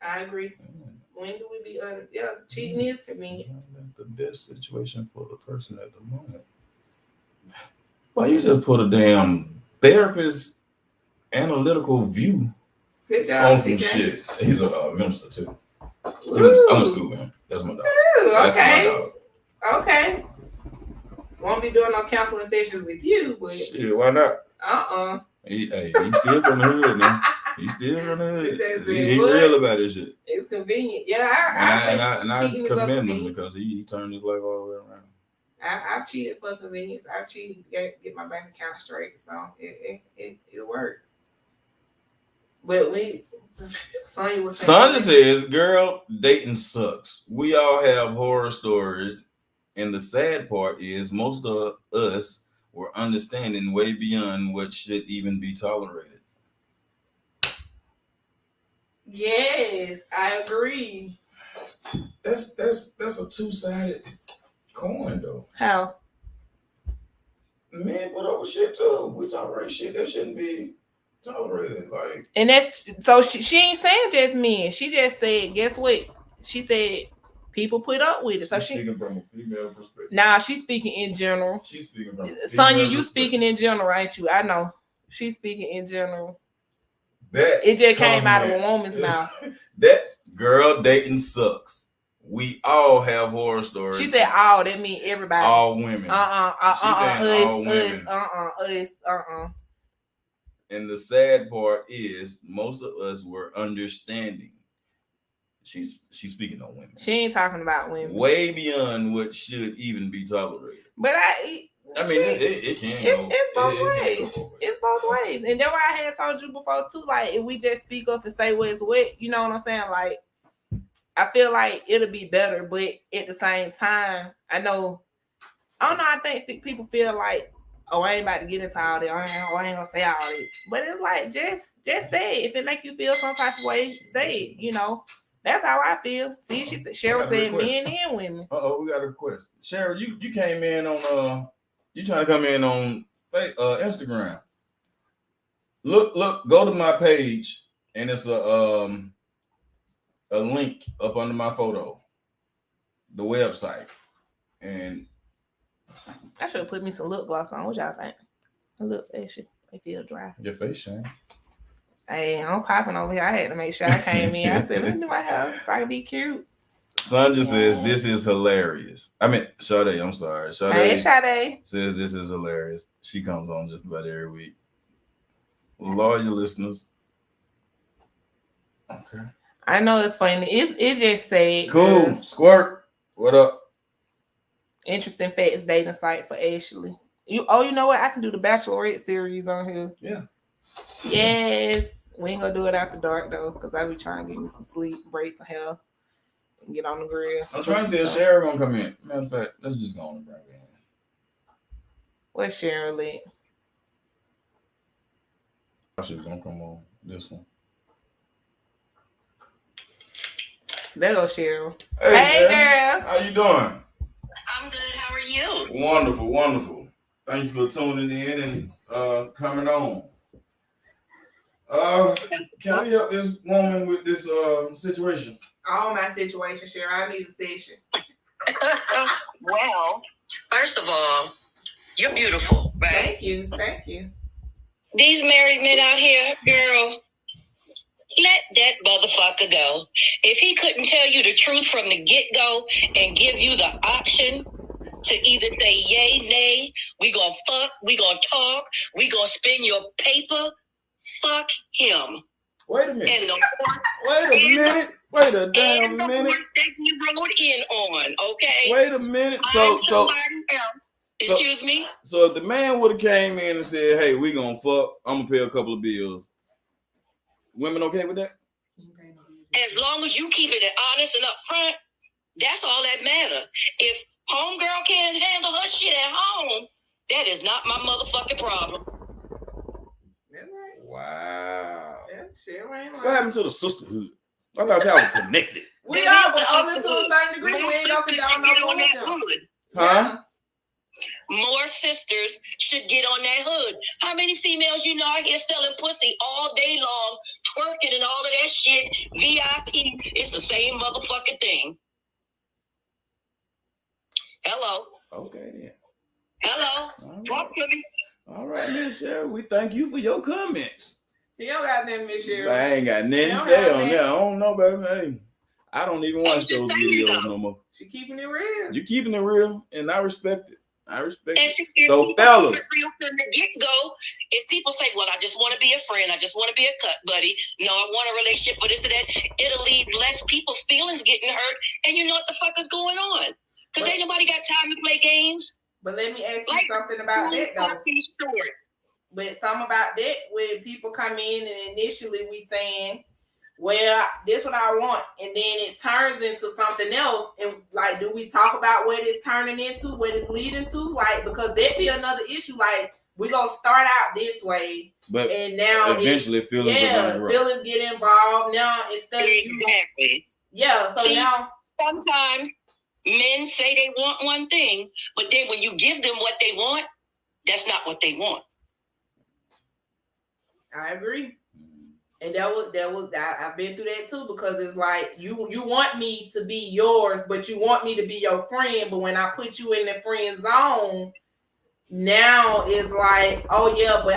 I agree. When do we be honest? Yeah, cheating is convenient. That's the best situation for the person at the moment. Well, you just put a damn therapist analytical view Good job, on some TJ. shit. He's a minister too. I went to school with him. That's my dog. Ooh, That's my dog. Okay. Won't be doing no counseling sessions with you, but shit, why not? He's still from the hood now. He's still from the hood. He real about his shit. It's convenient. Yeah, I commend him because he turned his life all the way around. I've cheated for convenience. I've cheated to get my bank account straight, so it'll work. But Sonya says, girl, dating sucks. We all have horror stories, and the sad part is most of us were understanding way beyond what should even be tolerated. Yes, I agree. That's a two-sided coin though. How? Men put up with shit too. We tolerate shit that shouldn't be tolerated. Like, and that's so she ain't saying just men. She just said, guess what? She said People put up with it. So she's speaking from a female perspective. Nah, she's speaking in general. She's speaking from a Sonya, you speaking in general, ain't you? I know. She's speaking in general. That it just came out of a woman's mouth. That girl dating sucks. We all have horror stories. She said all. That mean everybody. All women. She's saying all women. Us. And the sad part is most of us were understanding. She's speaking on women. She ain't talking about women. Way beyond what should even be tolerated. But it can. It's both ways. It's both ways. And that's why I had told you before too. Like if we just speak up and say what's what, you know what I'm saying? Like I feel like it'll be better, but at the same time, I don't know. I think people feel like, oh, I ain't about to get into all that. I ain't gonna say all that. But it's like just say it. If it make you feel some type of way, say it. You know, that's how I feel. See, she said Cheryl said men and women. We got a request. Cheryl, you came in on you trying to come in on Instagram. Look, go to my page, and it's a link up under my photo, the website, and I should have put me some lip gloss on. What y'all think? It looks ashy. It feel dry. Your face shine. Hey, I'm popping over here. I had to make sure I came in. I said, let me do my hair so I can be cute. Sandra says this is hilarious. I mean, Sade, I'm sorry. Hey, Sade says this is hilarious. She comes on just about every week. Loyal listeners. Okay. I know it's funny. It just said cool. Squirt. What up? Interesting facts dating site for Ashley. You know what? I can do the Bachelorette series on here. Yeah. Yes. We ain't gonna do it after dark though, because I be trying to get me some sleep, brace some hair, and get on the grill. I'm trying to tell Cheryl gonna come in. Matter of fact, let's just go on and bring her in. What's Cheryl at? She was gonna come on this one. There goes Cheryl. Hey Cheryl. How you doing? I'm good. How are you? Wonderful, wonderful. Thank you for tuning in and coming on. Can we help this woman with this situation? All my situation, Cheryl. I need a session. Well, first of all, you're beautiful, right? Thank you. These married men out here, girl, let that motherfucker go. If he couldn't tell you the truth from the get-go and give you the option to either say yay, nay, we gonna fuck, we gonna talk, we gonna spin your paper, fuck him. Wait a minute. And Wait a damn minute. That you wrote in on, okay? Wait a minute. Excuse me? So if the man would have came in and said, hey, we gonna fuck, I'm gonna pay a couple of bills. Women okay with that? As long as you keep it honest and upfront, that's all that matters. If homegirl can't handle her shit at home, that is not my motherfucking problem. That's right. Wow. That's shit right. What happened to the sisterhood? I thought y'all were connected. We are, but only to a certain degree. We ain't gonna condone no bullshit. Huh? More sisters should get on that hood. How many females you know out here selling pussy all day long, twerking and all of that shit, VIP? It's the same motherfucking thing. Hello. Okay then. Hello. Talk to me. All right, Miss Cheryl. We thank you for your comments. You don't got nothing, Miss Cheryl. I ain't got nothing to say on that. I don't know, baby. Hey, I don't even watch those videos no more. She keeping it real. You keeping it real, and I respect it. So, fellas. From the get-go, if people say, well, I just want to be a friend, I just want to be a cut buddy, no, I want a relationship for this and that, it'll leave less people's feelings getting hurt, and you know what the fuck is going on. Because ain't nobody got time to play games. But let me ask you something about that, though. But something about that, when people come in and initially we saying, well, this what I want, and then it turns into something else. And like, do we talk about what it's turning into, what it's leading to? Like, because that'd be another issue. Like, we gonna start out this way, but and now eventually feelings get involved. Now instead of exactly. So now sometimes men say they want one thing, but then when you give them what they want, that's not what they want. I agree. And I've been through that too, because it's like you want me to be yours, but you want me to be your friend. But when I put you in the friend zone, now it's like, oh yeah, but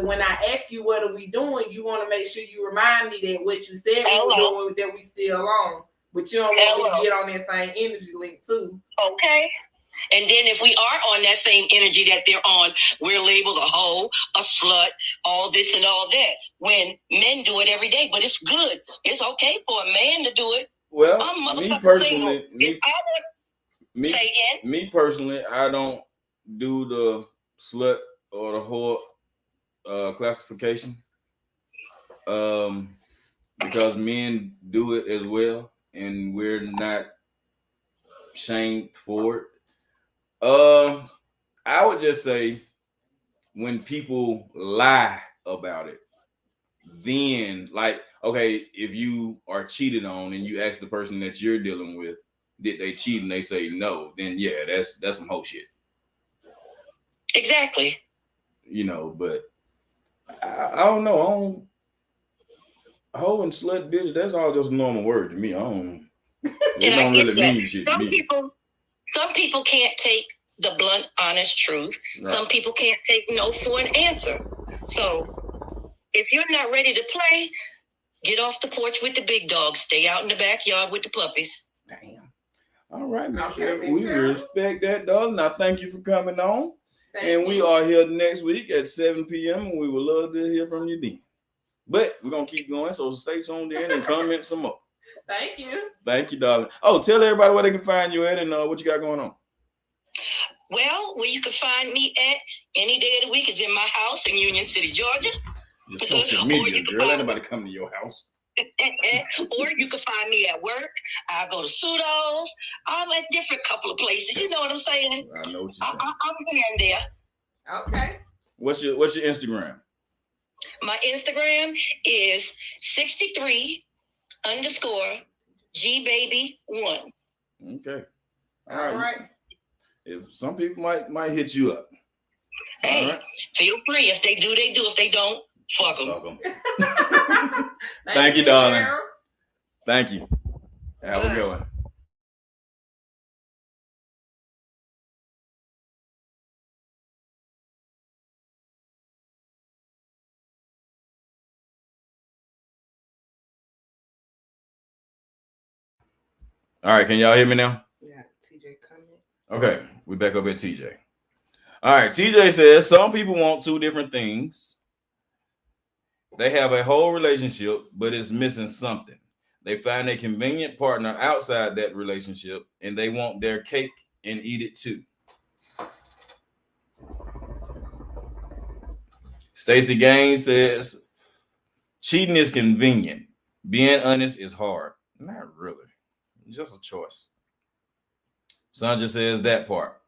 when I ask you what are we doing, you want to make sure you remind me that what you said we were doing, that we still on. But you don't want me to get on that same energy link too. Okay. And then if we are on that same energy that they're on, we're labeled a hoe, a slut, all this and all that. When men do it every day, but it's good. It's okay for a man to do it. Well, me personally, me personally, I don't do the slut or the whore classification. Because men do it as well, and we're not shamed for it. I would just say when people lie about it, then like, okay, if you are cheated on and you ask the person that you're dealing with, did they cheat, and they say no, then yeah, that's some whole shit. Exactly. You know, but I don't know. Hoe and slut, bitch, that's all just a normal word to me. It don't really mean shit to me. Some people can't take the blunt, honest truth. Right. Some people can't take no for an answer. So if you're not ready to play, get off the porch with the big dogs. Stay out in the backyard with the puppies. Damn. All right, Michelle. We respect that, darling. I thank you for coming on. We are here next week at 7 p.m. and we would love to hear from you then. But we're going to keep going, so stay tuned in and comment some more. Thank you. Thank you, darling. Oh, tell everybody where they can find you at and what you got going on. Well, where you can find me at any day of the week is in my house in Union City, Georgia. Your social media, girl. Ain't nobody come to your house. Or you can find me at work. I go to Pseudo's. I'm at different couple of places. You know what I'm saying? I know what you're saying. I'm here and there. Okay. What's your Instagram? My Instagram is 63_GBaby1. Okay. All right. If some people might hit you up. Hey, all right. Feel free. If they do, they do. If they don't, fuck them. Thank you, darling. Cheryl. Thank you. Have a good one. All right, can y'all hear me now? Yeah, TJ coming. Okay, we back up at TJ. All right, TJ says some people want two different things. They have a whole relationship, but it's missing something. They find a convenient partner outside that relationship, and they want their cake and eat it too. Stacey Gaines says cheating is convenient. Being honest is hard. Not really. Just a choice. Sandra says that part.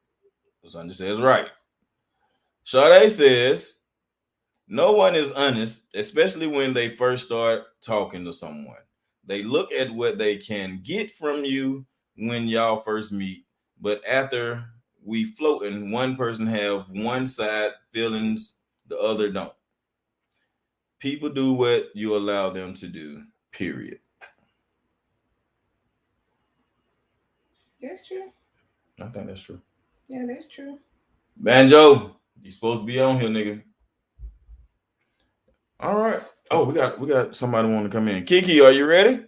Sandra says right. Sade says no one is honest, especially when they first start talking to someone. They look at what they can get from you when y'all first meet, but after we floating, one person have one side feelings, the other don't. People do what you allow them to do, period. That's true. I think that's true. Yeah, that's true. Banjo, you supposed to be on here, nigga. All right. Oh, we got somebody want to come in. Kiki, are you ready?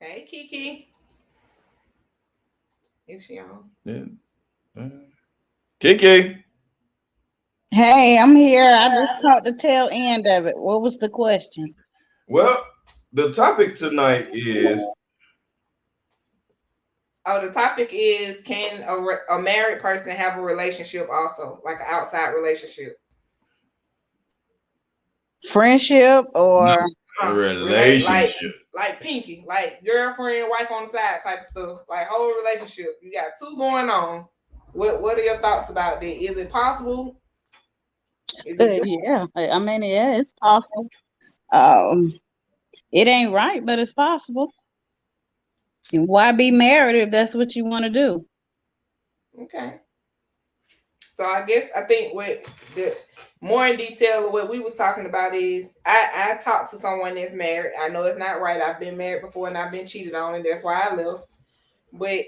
Hey, Kiki. Is she on? Yeah. Kiki. Hey, I'm here. I just caught the tail end of it. What was the question? Well, the topic tonight is. Oh, the topic is, can a married person have a relationship also, like an outside relationship? Friendship or a relationship? Like Pinky, like girlfriend, wife on the side type of stuff, like whole relationship. You got two going on. What are your thoughts about that? Is it possible? Yeah, I mean, yeah, it's possible. It ain't right, but it's possible. And why be married if that's what you want to do? Okay. So I think what the more in detail of what we was talking about is I talked to someone that's married. I know it's not right. I've been married before and I've been cheated on, and that's why I left. But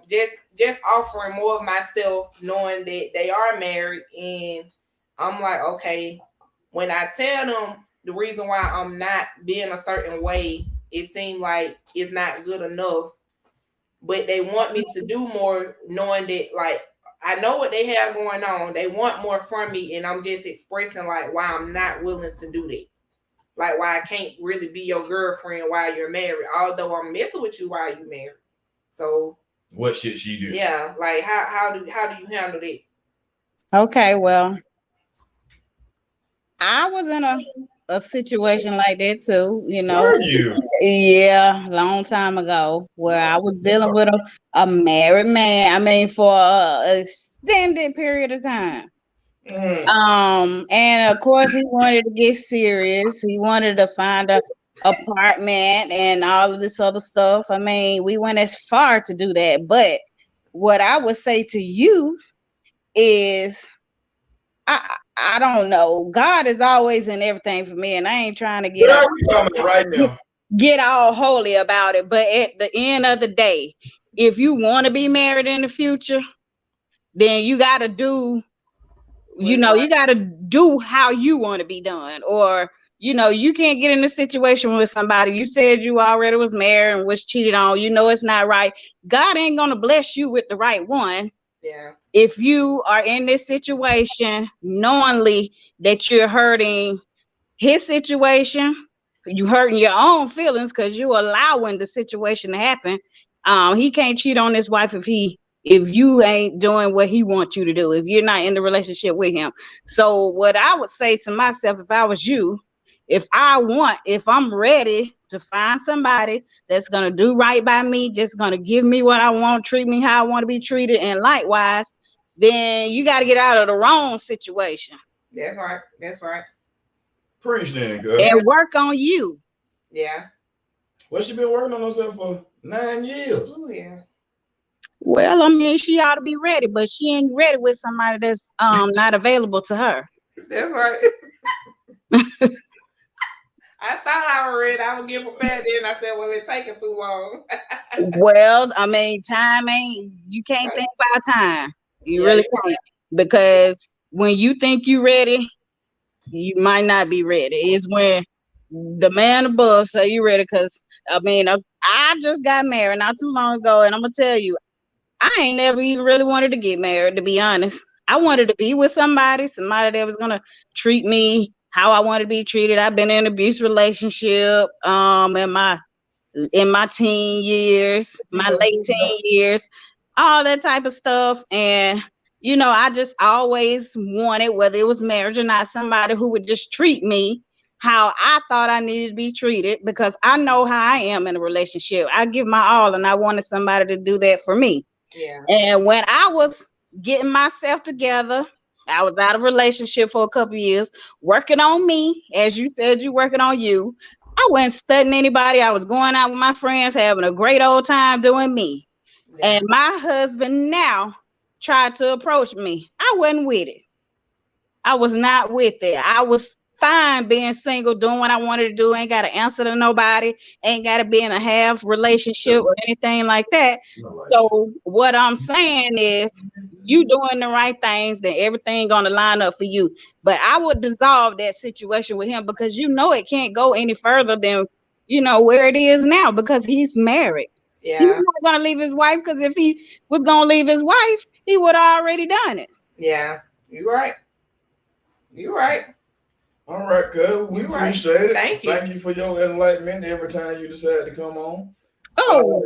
just offering more of myself, knowing that they are married, and I'm like, okay, when I tell them the reason why I'm not being a certain way, it seemed like it's not good enough. But they want me to do more, knowing that like I know what they have going on. They want more from me, and I'm just expressing like why I'm not willing to do that. Like why I can't really be your girlfriend while you're married, although I'm messing with you while you're married. So what should she do? Yeah, like how do you handle that? Okay, well, I was in a situation like that too, Were you? Yeah, long time ago, where I was dealing with a married man. I mean, for a extended period of time. And of course, he wanted to get serious. He wanted to find a apartment and all of this other stuff. I mean, we went as far to do that. But what I would say to you is, I don't know. God is always in everything for me, and I ain't trying to get all holy about it. But at the end of the day, if you want to be married in the future, then you got to do, you got to do how you want to be done. Or, you can't get in a situation with somebody. You said you already was married and was cheated on. It's not right. God ain't going to bless you with the right one. Yeah. If you are in this situation knowingly that you're hurting his situation, you hurting your own feelings because you allowing the situation to happen. He can't cheat on his wife if you ain't doing what he wants you to do, if you're not in the relationship with him. So what I would say to myself, if I was you, if I'm ready to find somebody that's going to do right by me, just going to give me what I want, treat me how I want to be treated, and likewise, then you got to get out of the wrong situation. That's right. That's right. Preach then, girl. And work on you. Yeah. Well, she been working on herself for 9 years. Oh, yeah. Well, I mean, she ought to be ready, but she ain't ready with somebody that's not available to her. That's right. I thought I was ready. I would get prepared. Then I said, well, it's taking too long. Well, I mean, you can't think about time. You really can't. Because when you think you're ready, you might not be ready. It's when the man above say you're ready. Because, I mean, I just got married not too long ago, and I'm going to tell you, I ain't never even really wanted to get married, to be honest. I wanted to be with somebody that was going to treat me how I want to be treated. I've been in an abuse relationship in my teen years, my late teen years, all that type of stuff. And, I just always wanted, whether it was marriage or not, somebody who would just treat me how I thought I needed to be treated, because I know how I am in a relationship. I give my all, and I wanted somebody to do that for me. Yeah. And when I was getting myself together, I was out of relationship for a couple of years, working on me, as you said, you working on you. I wasn't studying anybody. I was going out with my friends, having a great old time doing me. Yeah. And my husband now tried to approach me. I wasn't with it. I was not with it. I was fine being single, doing what I wanted to do. Ain't got to answer to nobody. Ain't got to be in a half relationship or anything like that. So what I'm saying is, you doing the right things, then everything gonna line up for you. But I would dissolve that situation with him, because it can't go any further than where it is now, because he's married. Yeah. He's not gonna leave his wife, because if he was gonna leave his wife, he would have already done it. Yeah, you're right. You're right. All right, good. We appreciate it. Thank you. Thank you for your enlightenment every time you decide to come on. Oh,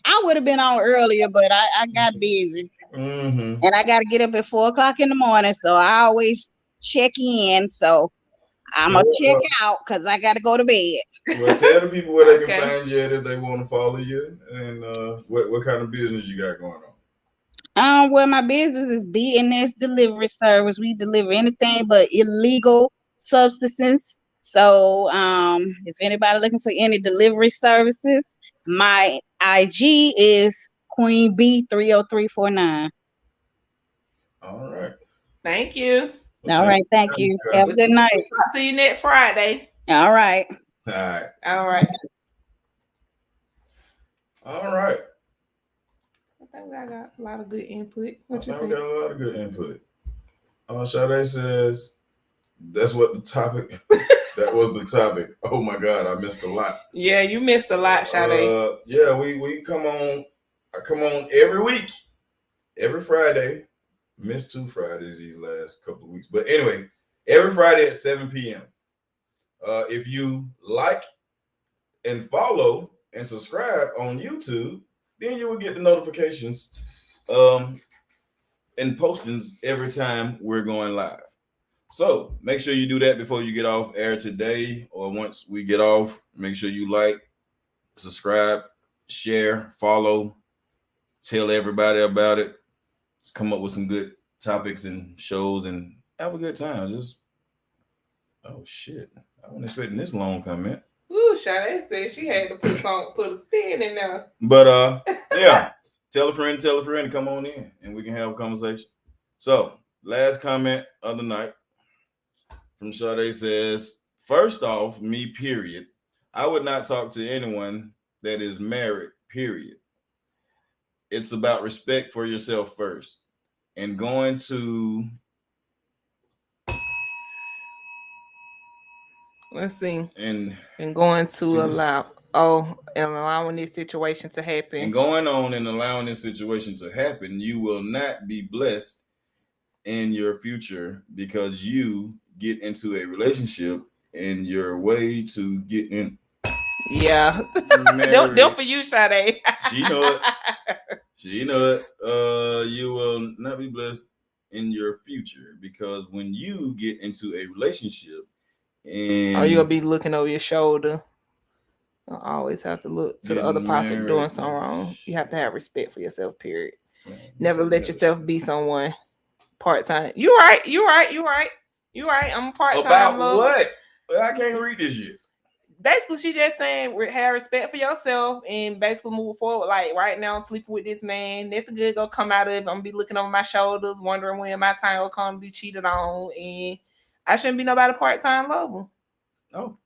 I would have been on earlier, but I got busy. Mm-hmm. And I got to get up at 4 o'clock in the morning, so I always check in. So I'm going to check out because I got to go to bed. Well, tell the people where they can find you if they want to follow you, and what kind of business you got going on. Well, my business is BNS Delivery Service. We deliver anything but illegal substances. So if anybody looking for any delivery services, my IG is Queen B 30349. All right. Thank you. All right. Thank you. Have a good night. Talk to you next Friday. All right. All right. All right. All right. I think I got a lot of good input. What you I think? think we got a lot of good input. Sade says that's what the topic. That was the topic. Oh my God, I missed a lot. Yeah, you missed a lot, Sade. Yeah, we come on. I come on every week, every Friday. Missed 2 Fridays these last couple of weeks, but anyway, every Friday at 7 p.m. If you like and follow and subscribe on YouTube, then you will get the notifications and postings every time we're going live. So make sure you do that before you get off air today, or once we get off. Make sure you like, subscribe, share, follow, tell everybody about it. Let's come up with some good topics and shows and have a good time. Just oh shit, I wasn't expecting this long comment. Ooh, Sade said she had to put a spin in there. But yeah, tell a friend, come on in, and we can have a conversation. So last comment of the night from Sade says, first off, me, period. I would not talk to anyone that is married, period. It's about respect for yourself first. And going to... Let's see. And going to allowing this situation to happen. And going on and allowing this situation to happen, you will not be blessed in your future because you get into a relationship and your way to get in. Yeah. Don't for you, Sade. She know it. She know it. You will not be blessed in your future because when you get into a relationship and you'll be looking over your shoulder. You always have to look to the other partner doing something wrong. You have to have respect for yourself, period. Never let yourself be someone part-time. You're right. I'm part-time. About what? I can't read this shit. Basically, she just saying have respect for yourself and basically move forward. Like right now, I'm sleeping with this man. Nothing good gonna come out of it. I'm gonna be looking over my shoulders, wondering when my time will come to be cheated on, and I shouldn't be nobody part-time lover. Oh,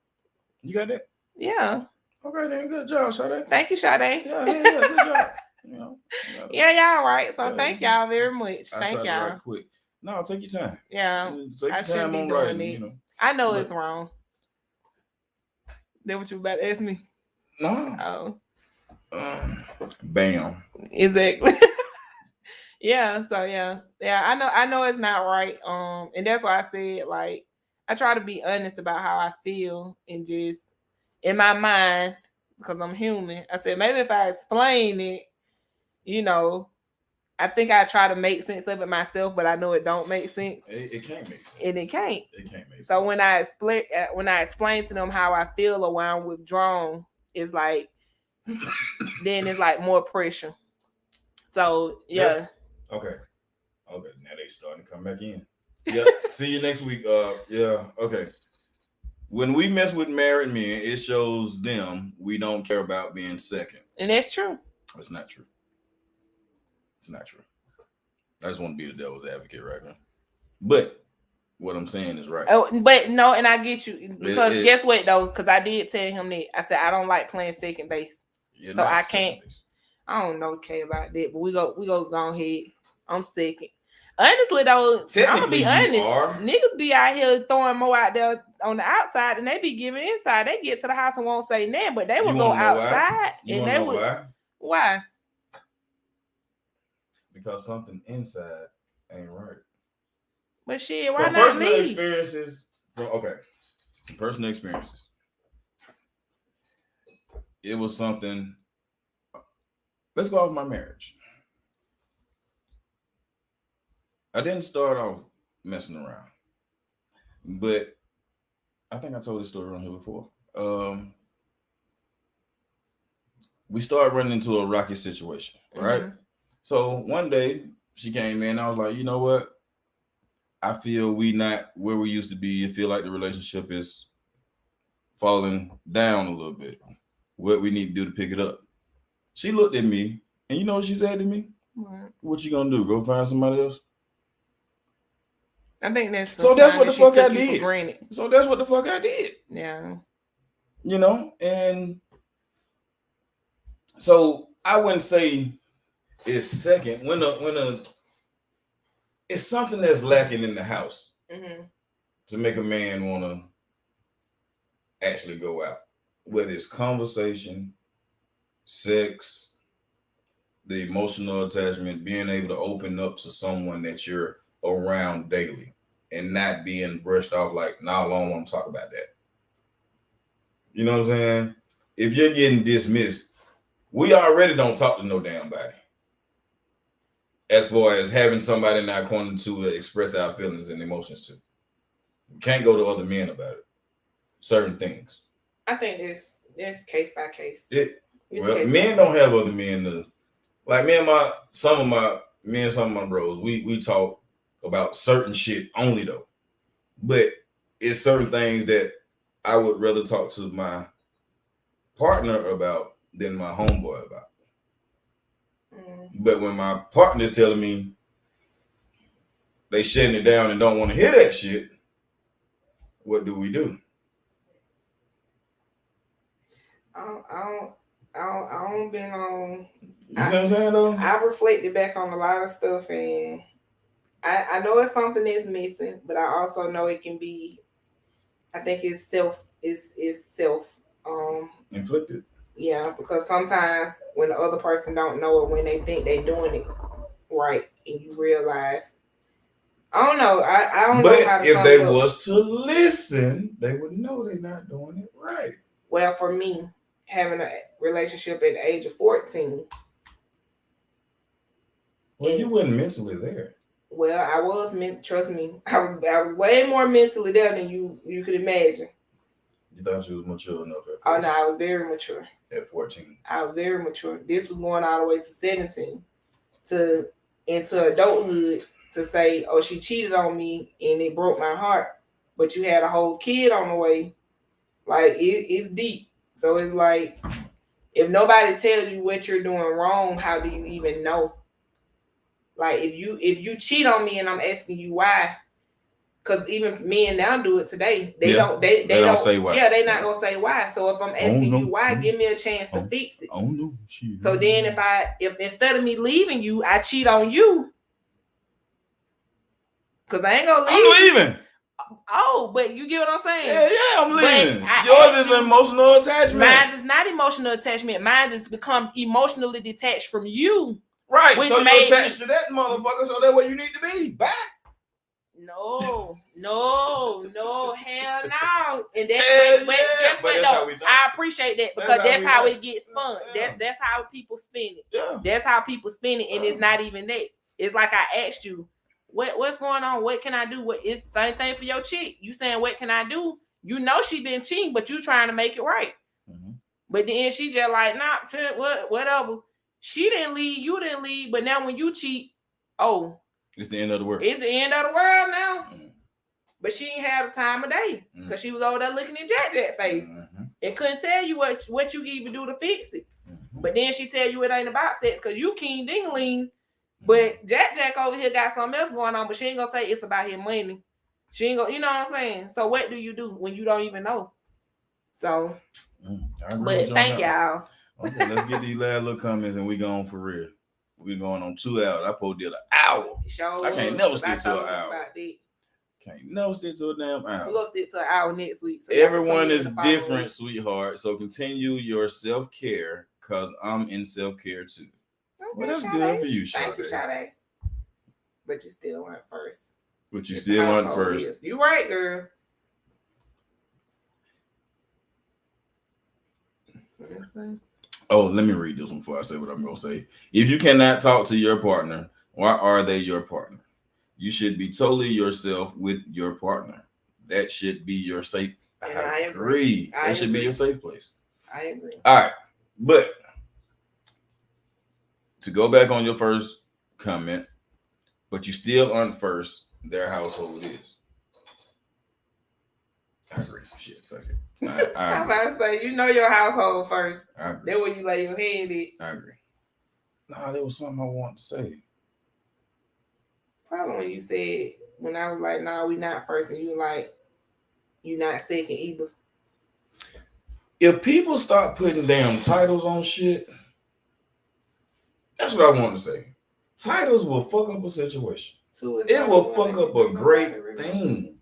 you got that? Yeah. Okay, then good job, Sade. Thank you, Sade. Yeah, good job. Yeah, y'all right. So thank y'all very much. Thank y'all. Right quick. No, take your time. Yeah, take your time on writing. You know. I know it's wrong. That what you about to ask me? No. Bam. Exactly. Yeah. So yeah. I know it's not right. And that's why I said like I try to be honest about how I feel and just in my mind because I'm human. I said maybe if I explain it, you know, I think I try to make sense of it myself, but I know it don't make sense. It can't make sense. And it can't. It can't make sense. So when I explain to them how I feel or when I'm withdrawn, it's like then it's like more pressure. So yeah. Okay. Now they starting to come back in. Yeah. See you next week. Yeah. Okay. When we mess with married men, it shows them we don't care about being second. And that's true. It's not true. It's not true. I just want to be the devil's advocate right now. But what I'm saying is right. Oh, but no, and I get you because guess what though? Because I did tell him that I said I don't like playing second base, so I can't. Base. I don't know Kay about that, but we go ahead. I'm second. Honestly though, I'm gonna be honest. Niggas be out here throwing more out there on the outside than they be giving inside. They get to the house and won't say nothing, but they will go outside and they would. Why? Because something inside ain't right. But shit, why not personal experiences? Personal experiences. It was something. Let's go off my marriage. I didn't start off messing around, but I think I told this story on here before. We started running into a rocky situation, right? Mm-hmm. So one day she came in. I was like, you know what? I feel we not where we used to be. I feel like the relationship is falling down a little bit. What we need to do to pick it up? She looked at me, and you know what she said to me? What you gonna do? Go find somebody else? I think that's so. That's what the fuck I For did. granted. So that's what the fuck I did. Yeah. You know, and so I wouldn't say it's second when it's something that's lacking in the house to make a man want to actually go out, whether it's conversation, sex, the emotional attachment, being able to open up to someone that you're around daily and not being brushed off like, nah, I don't want to talk about that. You know what I'm saying? If you're getting dismissed, we already don't talk to no damn body. As far as having somebody in our corner to express our feelings and emotions to. We can't go to other men about it. Certain things. I think it's case by case. Men don't have other men to, like me and some of my bros, we talk about certain shit only though. But it's certain things that I would rather talk to my partner about than my homeboy about. But when my partner's telling me they shutting it down and don't want to hear that shit, what do we do? I don't been on. You see what I'm saying though? I've reflected back on a lot of stuff, and I know it's something that's missing, but I also know it can be. I think it's self inflicted. Yeah, because sometimes when the other person don't know it, when they think they're doing it right, and you realize, I don't know. I don't know how to. But if they was to listen, they would know they're not doing it right. Well, for me, having a relationship at the age of 14. Well, you wasn't mentally there. Well, I was trust me, I was way more mentally there than you could imagine. You thought you was mature enough at 14? Oh no, I was very mature. At 14. I was very mature. This was going all the way to 17 into adulthood to say, oh, she cheated on me and it broke my heart. But you had a whole kid on the way. Like it's deep. So it's like if nobody tells you what you're doing wrong, how do you even know? Like if you cheat on me and I'm asking you why, because even men now do it today. They don't say why. Yeah, they not gonna say why. So if I'm asking you why, give me a chance to fix it. Oh no, so then if instead of me leaving you, I cheat on you, because I ain't gonna leave. I'm leaving. Oh, but you get what I'm saying? Yeah, I'm leaving. Yours is emotional attachment. Mine is not emotional attachment. Mine is become emotionally detached from you. Right. So you're attached to that motherfucker, so that's where you need to be. Bye. No, hell no. And that's I appreciate that because that's how it gets spun. Yeah. That's how people spin it. Yeah. That's how people spin it, and it's not even that. It's like I asked you, what's going on? What can I do? It's the same thing for your chick. You saying what can I do? You know she been cheating, but you trying to make it right. Mm-hmm. But then she just like, nah, whatever. She didn't leave, you didn't leave, but now when you cheat, it's the end of the world. It's the end of the world now. Mm-hmm. But she ain't had a time of day because she was over there looking in Jack face and couldn't tell you what you can even do to fix it. Mm-hmm. But then she tell you it ain't about sex because you keen ding-a-ling. But Jack over here got something else going on, but she ain't gonna say it's about his money. She ain't gonna, you know what I'm saying? So what do you do when you don't even know? So, but thank y'all. Okay, let's get these last little comments and we going for real. We going on 2 hours. I probably did an hour. I can't never stick to an hour. Can't never stick to a damn hour. We're gonna stick to an hour next week. So everyone is different, sweetheart. So continue your self-care because I'm in self-care too. Okay, well, that's good for you, Sade. Thank you, Sade. But you still weren't first. But you still weren't first. You right, girl. Oh, let me read this one before I say what I'm going to say. If you cannot talk to your partner, why are they your partner? You should be totally yourself with your partner. That should be your safe. I agree. That should be your safe place. I agree. All right. But to go back on your first comment, but you still aren't first, their household is. I agree. Shit, fuck it. I'm about to say, you know your household first. Then when you lay your head in. I agree. Nah, there was something I wanted to say. Probably when you said when I was like, "No, we not first," and you like, "You not second either." If people start putting damn titles on shit, that's what I want to say. Titles will fuck up a situation. It will fuck up a great thing.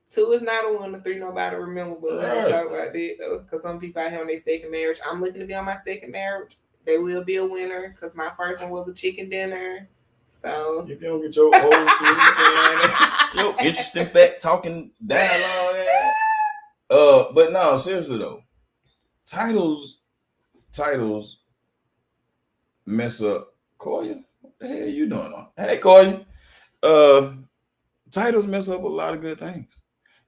2 is not a 1, 3 nobody remember, but let's talk about that though, because some people out here on their second marriage. I'm looking to be on my second marriage. They will be a winner because my first one was a chicken dinner. So if you don't get your old school saying yo, interesting fact talking dialogue. But no, seriously though, titles mess up. Koya, what the hell are you doing? Hey Koya, titles mess up a lot of good things.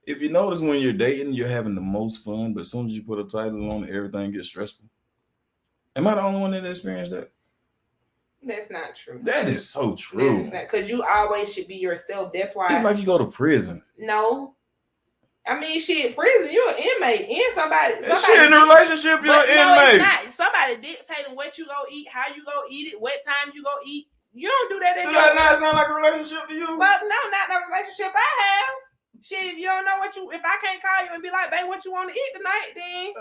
If you notice when you're dating, you're having the most fun, but as soon as you put a title on, everything gets stressful. Am I the only one that experienced that? That's not true. That is so true. Because you always should be yourself. That's why it's like you go to prison. No. I mean, shit, prison, you're an inmate. And somebody shit, in a relationship, you're an inmate. It's not. Somebody dictating what you go eat, how you go eat it, what time you go eat. You don't do that. Does that not sound like a relationship to you? But no, not a relationship I have. Shit, if you don't know if I can't call you and be like, babe, what you want to eat tonight, then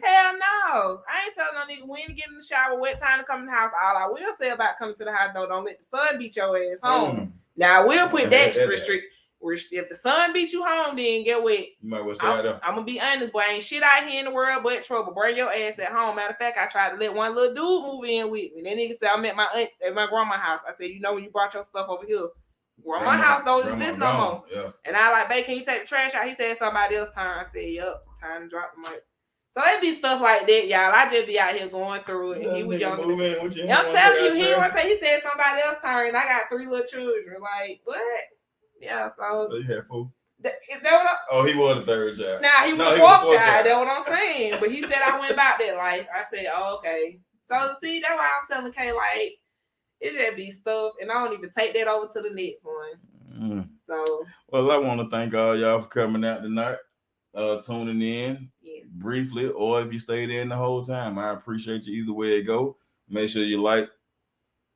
hell no. I ain't telling no nigga when to get in the shower, what time to come in the house. All I will say about coming to the house, though, don't let the sun beat your ass home. Now, I will put that restrict. If the sun beat you home, then get what? You might well stay there. I'm gonna be honest, boy. Ain't shit out here in the world but trouble. Bring your ass at home. Matter of fact, I tried to let one little dude move in with me. That nigga said I'm at my aunt at my grandma's house. I said, you know when you brought your stuff over here, grandma's house don't exist no more. Yeah. And I like, babe, can you take the trash out? He said somebody else's turn. I said, yup, time to drop the mic. So it be stuff like that, y'all. I just be out here going through it. And he was young. I'm telling you, he want to say he said somebody else's turn. I got 3 little children. Like, what? Yeah, so you had 4? He was the 3rd child. Nah, he was the 4th child. That's what I'm saying. But he said I went about that life. I said, oh, okay. So see, that's why I'm telling Kay, like, it just be stuff, and I don't even take that over to the next one. So, well, I want to thank all y'all for coming out tonight, tuning in briefly, or if you stayed in the whole time, I appreciate you either way it go. Make sure you like,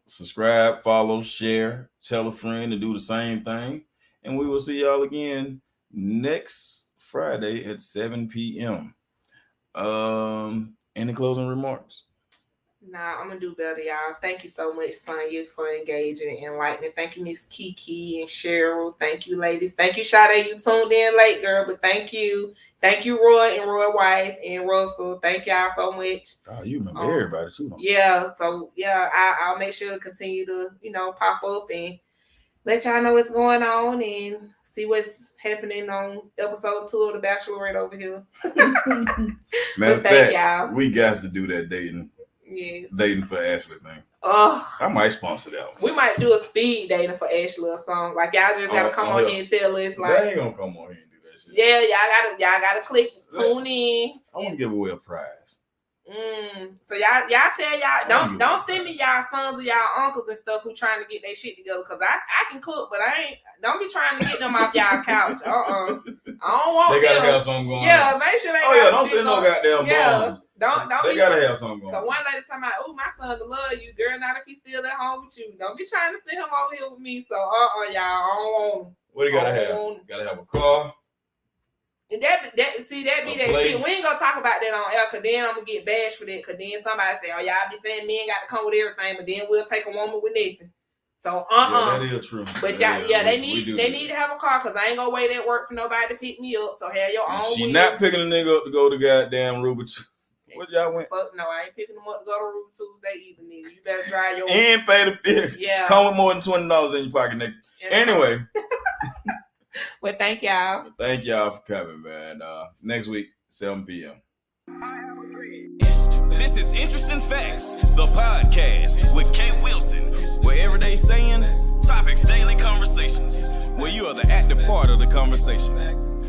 subscribe, follow, share, tell a friend, and do the same thing. And we will see y'all again next Friday at 7 p.m. Any closing remarks? Nah, I'm gonna do better, y'all. Thank you so much, Sonya, for engaging and enlightening. Thank you, Miss Kiki and Cheryl. Thank you, ladies. Thank you, Sade. You tuned in late, girl, but thank you. Thank you, Roy and Roy wife and Russell. Thank y'all so much. Oh, you remember everybody too, don't you? Yeah. So yeah, I'll make sure to continue to pop up and let y'all know what's going on and see what's happening on episode 2 of The Bachelorette over here. Matter of fact, y'all. We got to do that dating. Yes. Dating for Ashley thing. Oh, I might sponsor that one. We might do a speed dating for Ashley or something. Like y'all just gotta come on here and tell us. Like they ain't gonna come on here and do that shit. Yeah, y'all gotta click, tune in. I want to give away a prize. So y'all tell y'all don't send me y'all sons or y'all uncles and stuff who trying to get their shit together, because I can cook, but don't be trying to get them off y'all couch. I don't want they gotta have something going on. Yeah, make sure they don't send no goddamn bombs. Don't they gotta have something going on. Cause one lady talking about, oh, my son to love you, girl, not if he's still at home with you. Don't be trying to send him over here with me. So y'all, I don't want him. What do you gotta have? Gotta have a car. And that be that place. Shit. We ain't gonna talk about that on air, cause then I'm gonna get bashed for that. Cause then somebody say, oh, y'all be saying men got to come with everything, but then we'll take a woman with nothing. So yeah, that is true. But they need to have a car, cause I ain't gonna wait at work for nobody to pick me up. So have your own. She not picking a nigga up to go to goddamn Ruby. What y'all went? Fuck no, I ain't picking them up to go to Ruby Tuesday either, nigga. You better drive your and pay the bill. Yeah. Come with more than $20 in your pocket, nigga. Anyway. Well, thank y'all. Thank y'all for coming, man. Next week, 7 p.m. This is Interesting Facts, the podcast with Kay Wilson, where everyday sayings, topics, daily conversations, where you are the active part of the conversation.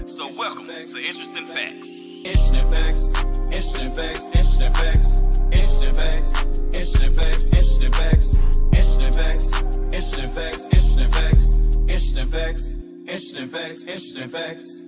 So welcome to Interesting Facts. Interesting facts, interesting facts, interesting facts, interesting facts, interesting facts, interesting facts, interesting facts, interesting facts, interesting facts, interesting facts, interesting facts, interesting facts.